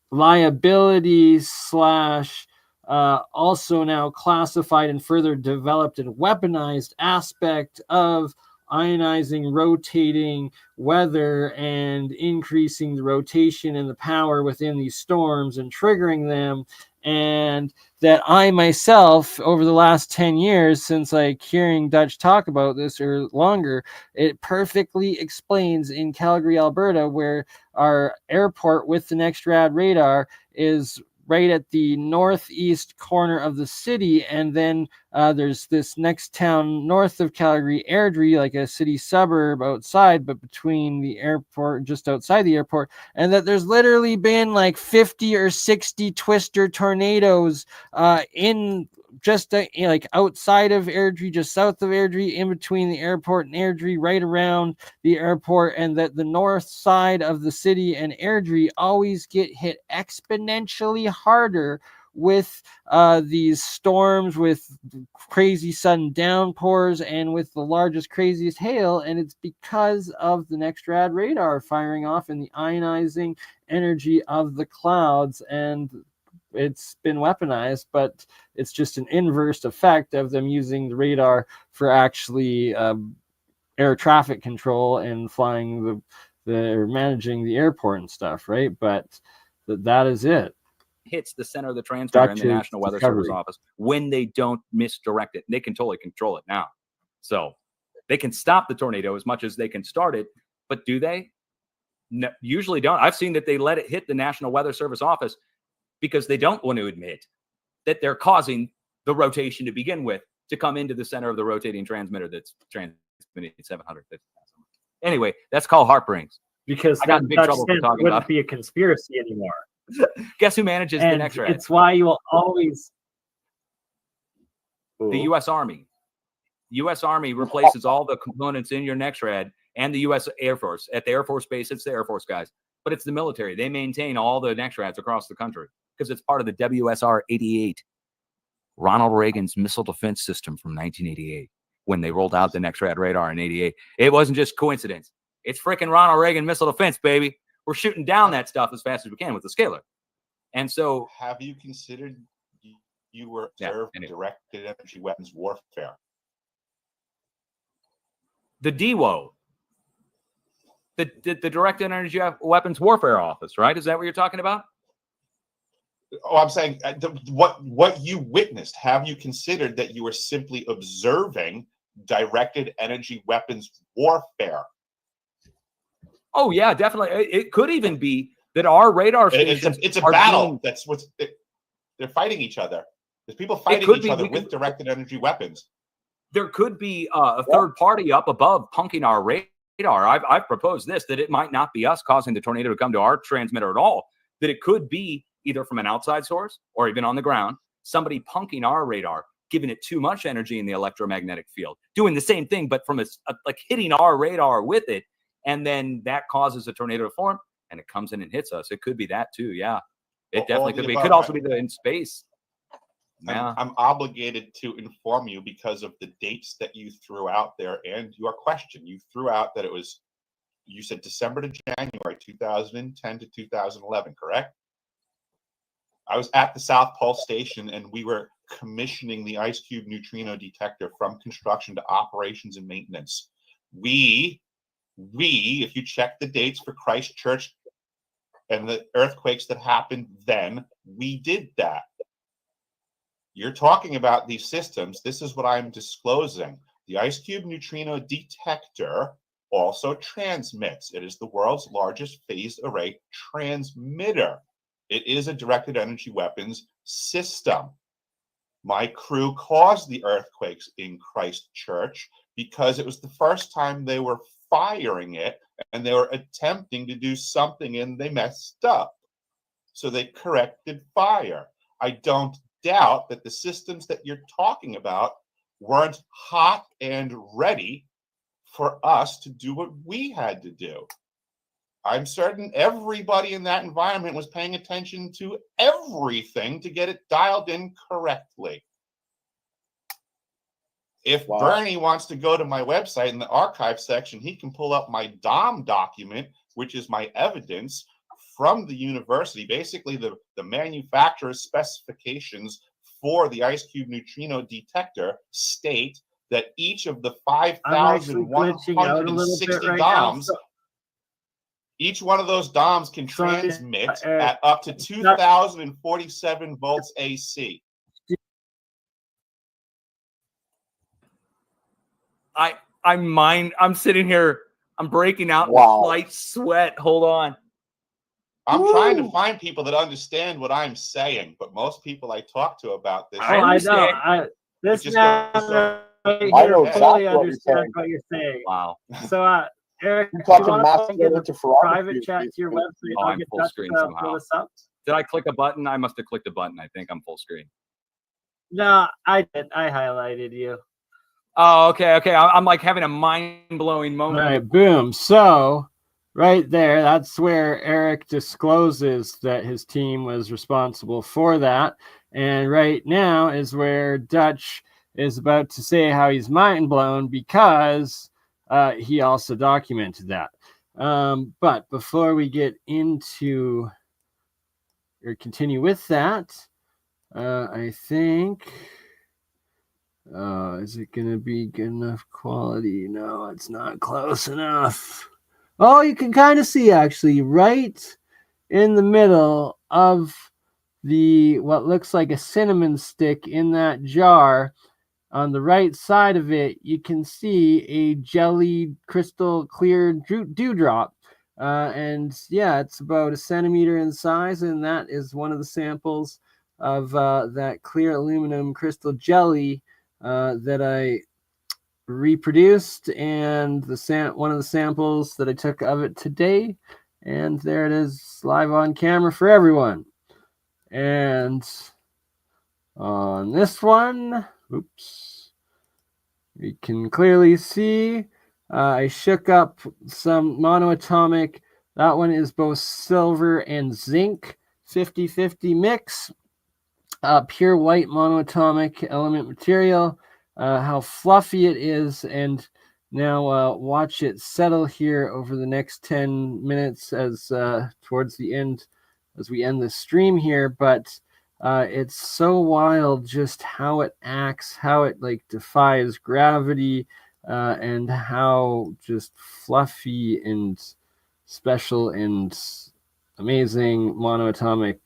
liability slash also now classified and further developed and weaponized aspect of ionizing, rotating weather and increasing the rotation and the power within these storms and triggering them. And that I myself, over the last 10 years, since like hearing Dutch talk about this or longer, it perfectly explains in Calgary, Alberta, where our airport with the Next Rad radar is right at the northeast corner of the city, and then there's this next town north of Calgary, Airdrie, like a city suburb outside, but between the airport, just outside the airport, and that there's literally been like 50 or 60 twister tornadoes in just like outside of Airdrie, just south of Airdrie, in between the airport and Airdrie, right around the airport, and that the north side of the city and Airdrie always get hit exponentially harder with these storms, with crazy sudden downpours, and with the largest, craziest hail. And it's because of the Next Rad radar firing off and the ionizing energy of the clouds. And it's been weaponized, but it's just an inverse effect of them using the radar for actually air traffic control and flying the managing the airport and stuff, right? But that is it. Hits the center of the transmitter in the Dutch's National Weather discovery. Service office when they don't misdirect it. They can totally control it now. So they can stop the tornado as much as they can start it, but do they? No, usually don't. I've seen that they let it hit the National Weather Service office because they don't want to admit that they're causing the rotation to begin with to come into the center of the rotating transmitter that's transmitting 750. Anyway, that's called heartburns. Because I got in big trouble for talking wouldn't about it. be a conspiracy anymore. Guess who manages the next rad? It's why you will always The U.S. Army. U.S. Army replaces all the components in your next rad, and the U.S. Air Force. At the Air Force Base, it's the Air Force guys. But it's the military. They maintain all the next rads across the country because it's part of the WSR-88, Ronald Reagan's missile defense system from 1988, when they rolled out the next rad radar in 88. It wasn't just coincidence. It's freaking Ronald Reagan missile defense, baby. We're shooting down that stuff as fast as we can with the scalar. And so, have you considered you were observed directed energy weapons warfare? The DWO, the Directed Energy Weapons Warfare Office, right? Is that what you're talking about? Oh, I'm saying what you witnessed. Have you considered that you were simply observing directed energy weapons warfare? Oh yeah, definitely. It could even be that our radar stations. It's a battle. That's what's they're fighting each other. There's people fighting each other with directed energy weapons. There could be a third party up above punking our radar. I've proposed this, that it might not be us causing the tornado to come to our transmitter at all, that it could be either from an outside source or even on the ground, somebody punking our radar, giving it too much energy in the electromagnetic field, doing the same thing, but from like hitting our radar with it, and then that causes a tornado to form, and it comes in and hits us. It could be that too, yeah. It definitely could be. It could also be in space. Yeah. I'm obligated to inform you because of the dates that you threw out there and your question. You threw out that you said December to January 2010 to 2011, correct? I was at the South Pole Station and we were commissioning the Ice Cube neutrino detector from construction to operations and maintenance. We, if you check the dates for Christchurch and the earthquakes that happened then, we did that. You're talking about these systems. This is what I'm disclosing. The Ice Cube neutrino detector also transmits. It is the world's largest phased array transmitter. It is a directed energy weapons system. My crew caused the earthquakes in Christchurch because it was the first time they were firing it and they were attempting to do something and they messed up. So they corrected fire. I don't doubt that the systems that you're talking about weren't hot and ready for us to do what we had to do. I'm certain everybody in that environment was paying attention to everything to get it dialed in correctly. If BurnEye wants to go to my website in the archive section, he can pull up my DOM document, which is my evidence from the university, basically the manufacturer's specifications for the ice cube neutrino detector state that each of the I'm actually glitching out a little bit 5,160 right now. DOMs, each one of those DOMs can So, transmit at up to 2,047 volts AC. I'm sitting here. I'm breaking out in Wow. slight sweat. Hold on. I'm Woo! trying to find people that understand what I'm saying, but most people I talk to about this, I I know. understand. This just man goes right I here know fully exactly what you're understands saying. what you're saying. Wow. So, Eric, You're if you talking want mass to get scale a interferometry. private chat to your website, Oh, I'll I'm get full Dutch screen to somehow. pull this up. Did I click a button? I must have clicked a button. I think I'm full screen. No, I did. I highlighted you. Oh, okay. I'm like having a mind-blowing All moment. right, boom. So, right there, that's where Eric discloses that his team was responsible for that. And right now is where Dutch is about to say how he's mind blown because he also documented that. But before we get into or continue with that, I think. Is it going to be good enough quality? No, it's not close enough. Oh, you can kind of see actually right in the middle of the what looks like a cinnamon stick in that jar. On the right side of it, you can see a jelly crystal clear dewdrop. And yeah, it's about 1 centimeter in size, and that is one of the samples of that clear aluminum crystal jelly that I reproduced, and one of the samples that I took of it today. And there it is, live on camera for everyone. And on this one, oops, you can clearly see I shook up some monoatomic. That one is both silver and zinc, 50-50 mix. Pure white monoatomic element material. How fluffy it is, and now watch it settle here over the next 10 minutes as towards the end, as we end the stream here. But it's so wild just how it acts, how it like defies gravity, and how just fluffy and special and amazing monoatomic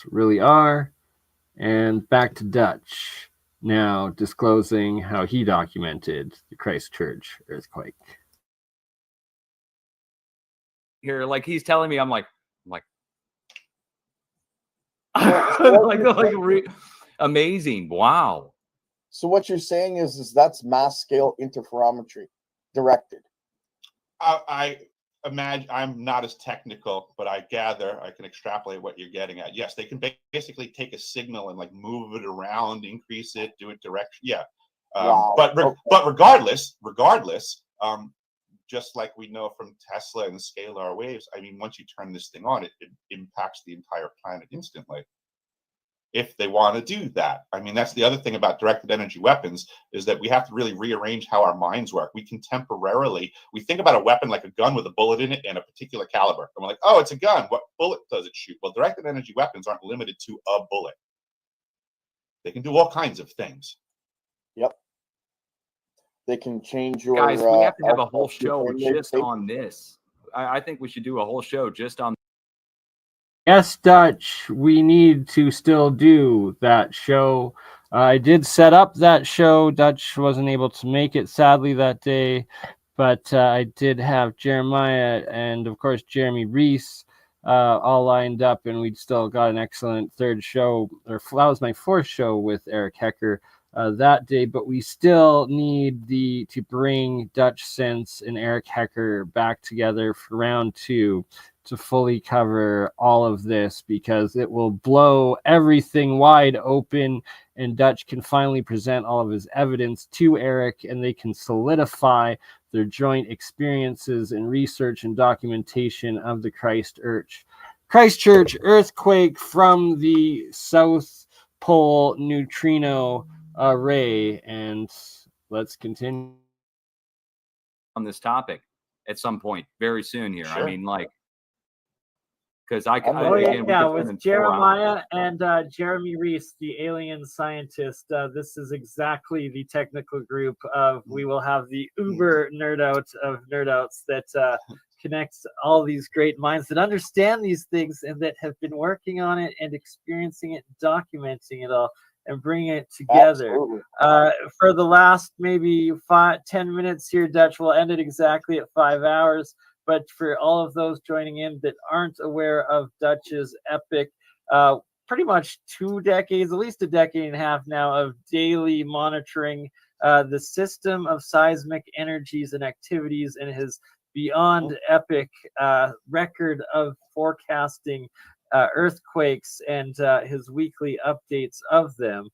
really are. And back to Dutch, now disclosing how he documented the Christchurch earthquake. Here, like he's telling me, I'm like, amazing. Wow. So what you're saying is that's mass scale interferometry directed. I imagine I'm not as technical, but I gather I can extrapolate what you're getting at. Yes, they can basically take a signal and like move it around, increase it, do it direction. Yeah, Wow. but regardless, just like we know from Tesla and scalar waves, I mean, once you turn this thing on, it impacts the entire planet instantly. If they want to do that. I mean, that's the other thing about directed energy weapons is that we have to really rearrange how our minds work. We think about a weapon like a gun with a bullet in it and a particular caliber. And we're like, oh, it's a gun. What bullet does it shoot? Well, directed energy weapons aren't limited to a bullet. They can do all kinds of things. Yep. They can change your... Guys, we have to have a whole show just on this. I think we should do a whole show just on. Yes, Dutch, we need to still do that show. I did set up that show. Dutch wasn't able to make it, sadly, that day. But I did have Jeremiah and, of course, Jeremy Reese all lined up. And we'd still got an excellent third show. Or that was my fourth show with Eric Hecker that day. But we still need to bring Dutch Sense and Eric Hecker back together for round 2. To fully cover all of this, because it will blow everything wide open, and Dutch can finally present all of his evidence to Eric, and they can solidify their joint experiences and research and documentation of the Christchurch earthquake from the South Pole neutrino array. And let's continue on this topic at some point very soon here. Sure. I mean, like, because I Oh, again, we could spend with in 4 hours. Jeremiah and Jeremy Reese, the alien scientist. This is exactly the technical group of. We will have the uber nerd out of nerd outs that connects all these great minds that understand these things and that have been working on it and experiencing it, documenting it all, and bringing it together. For the last maybe 10 minutes here, Dutch will end it exactly at 5 hours. But for all of those joining in that aren't aware of Dutch's epic, pretty much 2 decades, at least a decade and a half now, of daily monitoring the system of seismic energies and activities, and his beyond epic record of forecasting earthquakes and his weekly updates of them.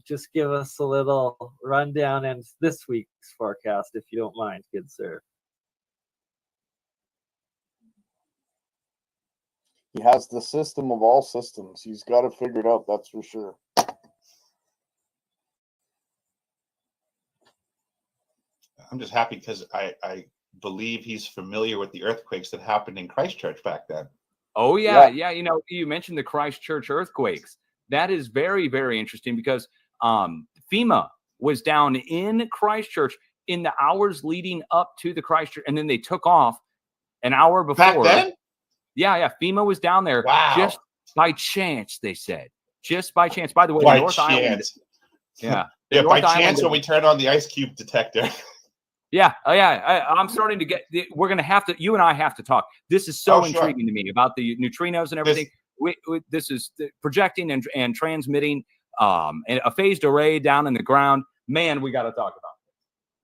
Just give us a little rundown and this week's forecast, if you don't mind, good sir. He has the system of all systems. He's got it figured out, that's for sure. I'm just happy because I believe he's familiar with the earthquakes that happened in Christchurch back then. Oh, yeah. You know, you mentioned the Christchurch earthquakes. That is very, very interesting because FEMA was down in Christchurch in the hours leading up to the Christchurch, and then they took off an hour before. Back then? Yeah. FEMA was down there. Wow. Just by chance, they said. Just by chance. By the way, By the North Island. Yeah. The Yeah, North by Island chance when we turn on the ice cube detector. Yeah. I'm starting to get. We're going to have to. You and I have to talk. This is so intriguing to me about the neutrinos and everything. This is projecting and transmitting a phased array down in the ground. Man, we got to talk about it.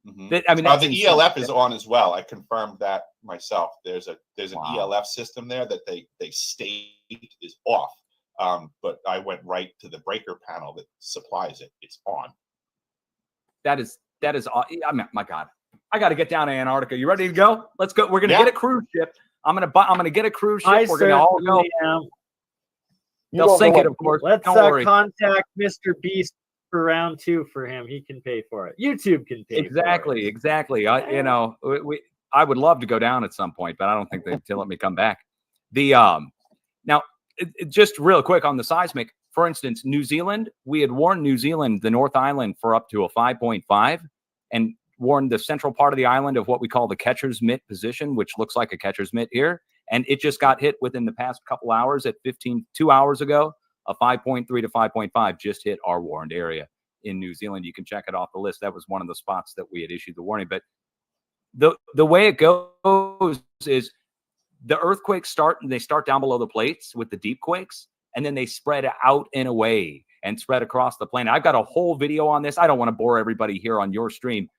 Mm-hmm. I mean, the ELF is on as well. I confirmed that myself. There's an ELF system there that they state is off, but I went right to the breaker panel that supplies it. It's on. That is. I mean, my God, I got to get down to Antarctica. You ready to go? Let's go. We're gonna get a cruise ship. I'm gonna get a cruise ship. We're gonna all go. They'll sink it, of course. Let's Don't worry. Contact Mr. Beast for round 2 for him. He can pay for it. YouTube can pay for it. Exactly. I would love to go down at some point, but I don't think they'll let me come back. Now, just real quick on the seismic, for instance, New Zealand, we had warned New Zealand, the North Island, for up to a 5.5 and warned the central part of the island of what we call the catcher's mitt position, which looks like a catcher's mitt here. And it just got hit within the past couple hours at 2 hours ago. A 5.3 to 5.5 just hit our warned area in New Zealand. You can check it off the list. That was one of the spots that we had issued the warning. But the way it goes is the earthquakes start down below the plates with the deep quakes, and then they spread out and away and spread across the planet. I've got a whole video on this. I don't want to bore everybody here on your stream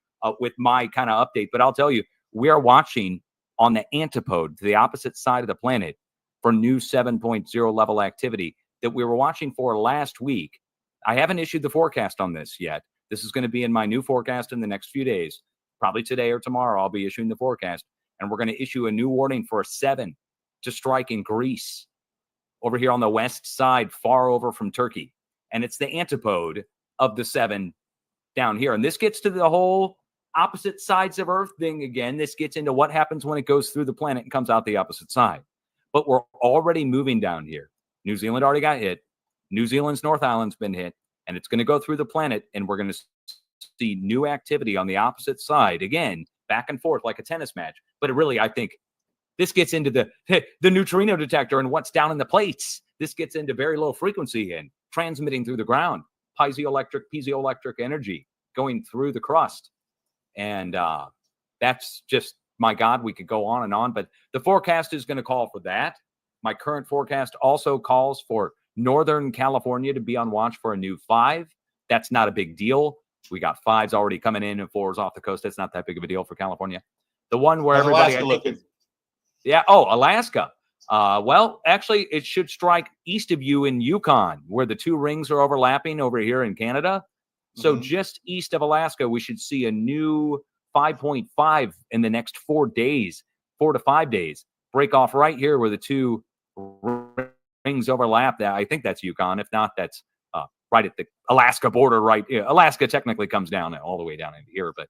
with my kind of update, but I'll tell you, we are watching on the antipode to the opposite side of the planet for new 7.0 level activity that we were watching for last week. I haven't issued the forecast on this yet. This is going to be in my new forecast in the next few days. Probably today or tomorrow, I'll be issuing the forecast. And we're going to issue a new warning for a 7 to strike in Greece over here on the west side, far over from Turkey. And it's the antipode of the 7 down here. And this gets to the whole opposite sides of Earth thing again. This gets into what happens when it goes through the planet and comes out the opposite side. But we're already moving down here. New Zealand already got hit. New Zealand's North Island's been hit. And it's going to go through the planet. And we're going to see new activity on the opposite side. Again, back and forth like a tennis match. But it really, I think, this gets into the neutrino detector and what's down in the plates. This gets into very low frequency and transmitting through the ground. Piezoelectric energy going through the crust. And that's just, my God, we could go on and on. But the forecast is going to call for that. My current forecast also calls for Northern California to be on watch for a new 5. That's not a big deal. We got 5s already coming in and 4s off the coast. That's not that big of a deal for California. The one where everybody... Alaska. Well, actually, it should strike east of you in Yukon, where the 2 rings are overlapping over here in Canada. So just east of Alaska, we should see a new 5.5 in the next 4 days, 4 to 5 days. Break off right here where the 2 rings overlap. I think that's Yukon. If not, that's right at the Alaska border. Right, Alaska technically comes down all the way down into here, but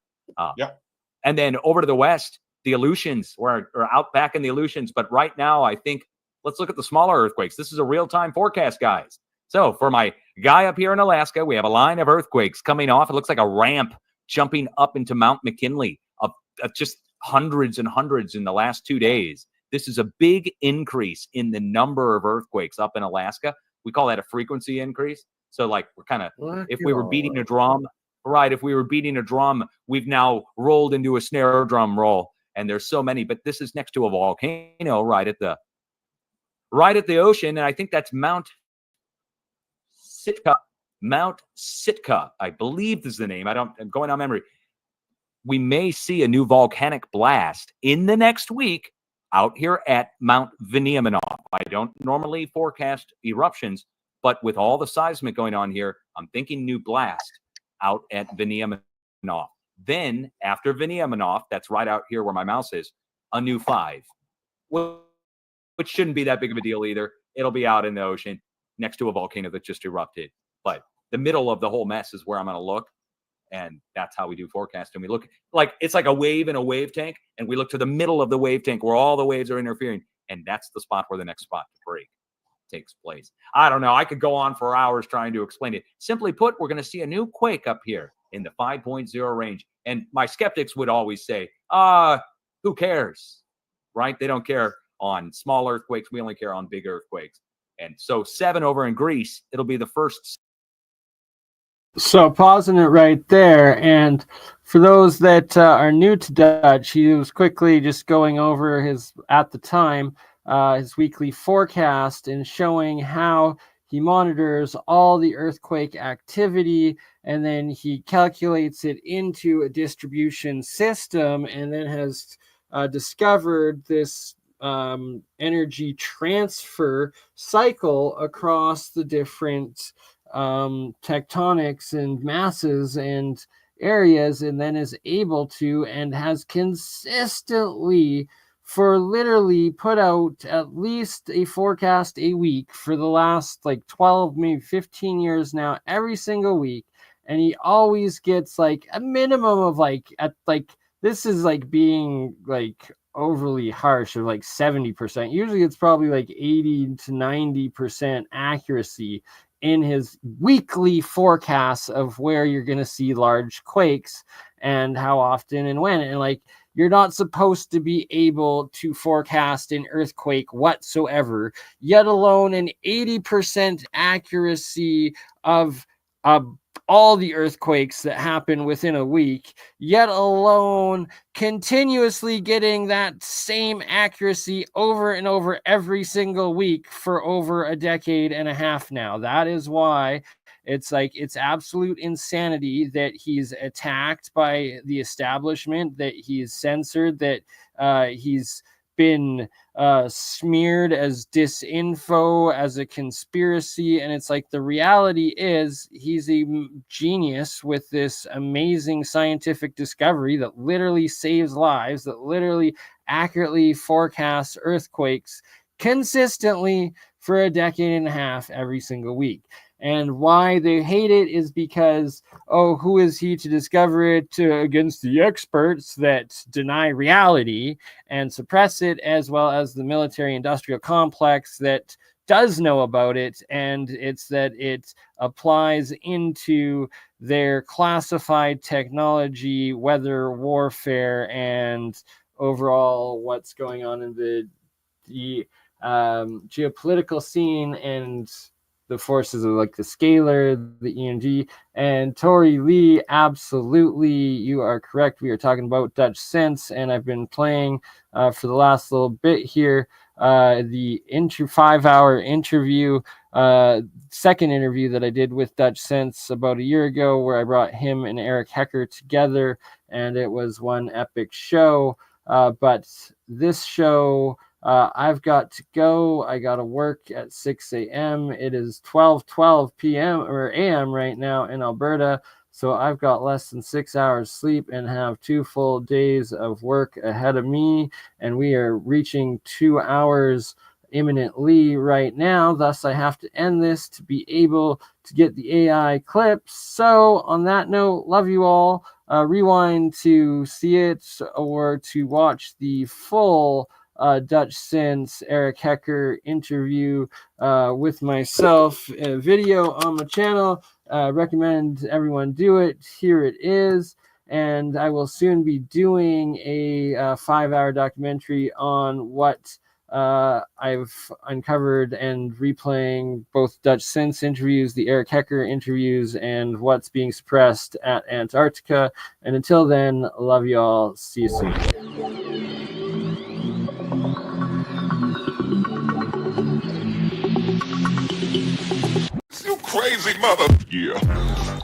and then over to the west, the Aleutians. We're out back in the Aleutians, but right now I think let's look at the smaller earthquakes. This is a real-time forecast, guys. So for my guy up here in Alaska, we have a line of earthquakes coming off. It looks like a ramp jumping up into Mount McKinley of just hundreds and hundreds in the last 2 days. This is a big increase in the number of earthquakes up in Alaska. We call that a frequency increase. So like we're kind of, if we were beating a drum, right? If we were beating a drum, we've now rolled into a snare drum roll. And there's so many, but this is next to a volcano right at the ocean. And I think that's Mount Sitka. Mount Sitka, I believe is the name. I'm going on memory. We may see a new volcanic blast in the next week out here at Mount Veniaminoff. I don't normally forecast eruptions, but with all the seismic going on here, I'm thinking new blast out at Veniaminoff. Then after Veniaminoff, that's right out here where my mouse is, a new 5, which shouldn't be that big of a deal either. It'll be out in the ocean next to a volcano that just erupted. But the middle of the whole mess is where I'm going to look. And that's how we do forecasting. We look like it's like a wave in a wave tank. And we look to the middle of the wave tank where all the waves are interfering. And that's the spot where the next spot to break takes place. I don't know. I could go on for hours trying to explain it. Simply put, we're going to see a new quake up here in the 5.0 range. And my skeptics would always say, who cares? Right? They don't care on small earthquakes. We only care on big earthquakes. And so 7 over in Greece, it'll be the first. So pausing it right there, and for those that are new to Dutch, he was quickly just going over his, at the time, his weekly forecast and showing how he monitors all the earthquake activity, and then he calculates it into a distribution system, and then has discovered this energy transfer cycle across the different tectonics and masses and areas, and then is able to and has consistently for literally put out at least a forecast a week for the last like 12 maybe 15 years now, every single week. And he always gets like a minimum of like at like, this is like being like overly harsh, of like 70%. Usually it's probably like 80 to 90% accuracy in his weekly forecasts of where you're going to see large quakes and how often and when. And like, you're not supposed to be able to forecast an earthquake whatsoever, yet alone an 80% accuracy of all the earthquakes that happen within a week, yet alone continuously getting that same accuracy over and over every single week for over a decade and a half now. That is why it's like, it's absolute insanity that he's attacked by the establishment, that he's censored, that he's been smeared as disinfo, as a conspiracy. And it's like, the reality is he's a genius with this amazing scientific discovery that literally saves lives, that literally accurately forecasts earthquakes consistently for a decade and a half every single week. And why they hate it is because, oh, who is he to discover it against the experts that deny reality and suppress it, as well as the military industrial complex that does know about it. And it's that it applies into their classified technology, weather warfare, and overall what's going on in the geopolitical scene and the forces of like the scalar, the EMG. And Tori Lee, absolutely, you are correct. We are talking about Dutch Sense, and I've been playing for the last little bit here the 5-hour interview, second interview that I did with Dutch Sense about a year ago, where I brought him and Eric Hecker together, and it was one epic show. But this show, I've got to go. I got to work at 6 a.m. It is 12:12 p.m. or a.m. right now in Alberta. So I've got less than 6 hours sleep and have 2 full days of work ahead of me. And we are reaching 2 hours imminently right now. Thus, I have to end this to be able to get the AI clips. So on that note, love you all. Rewind to see it or to watch the full Dutch Sense, Eric Hecker interview with myself, a video on my channel. Recommend everyone do it. Here it is. And I will soon be doing a 5-hour documentary on what I've uncovered and replaying both Dutch Sense interviews, the Eric Hecker interviews, and what's being suppressed at Antarctica. And until then, love you all. See you soon. You crazy mother. Yeah.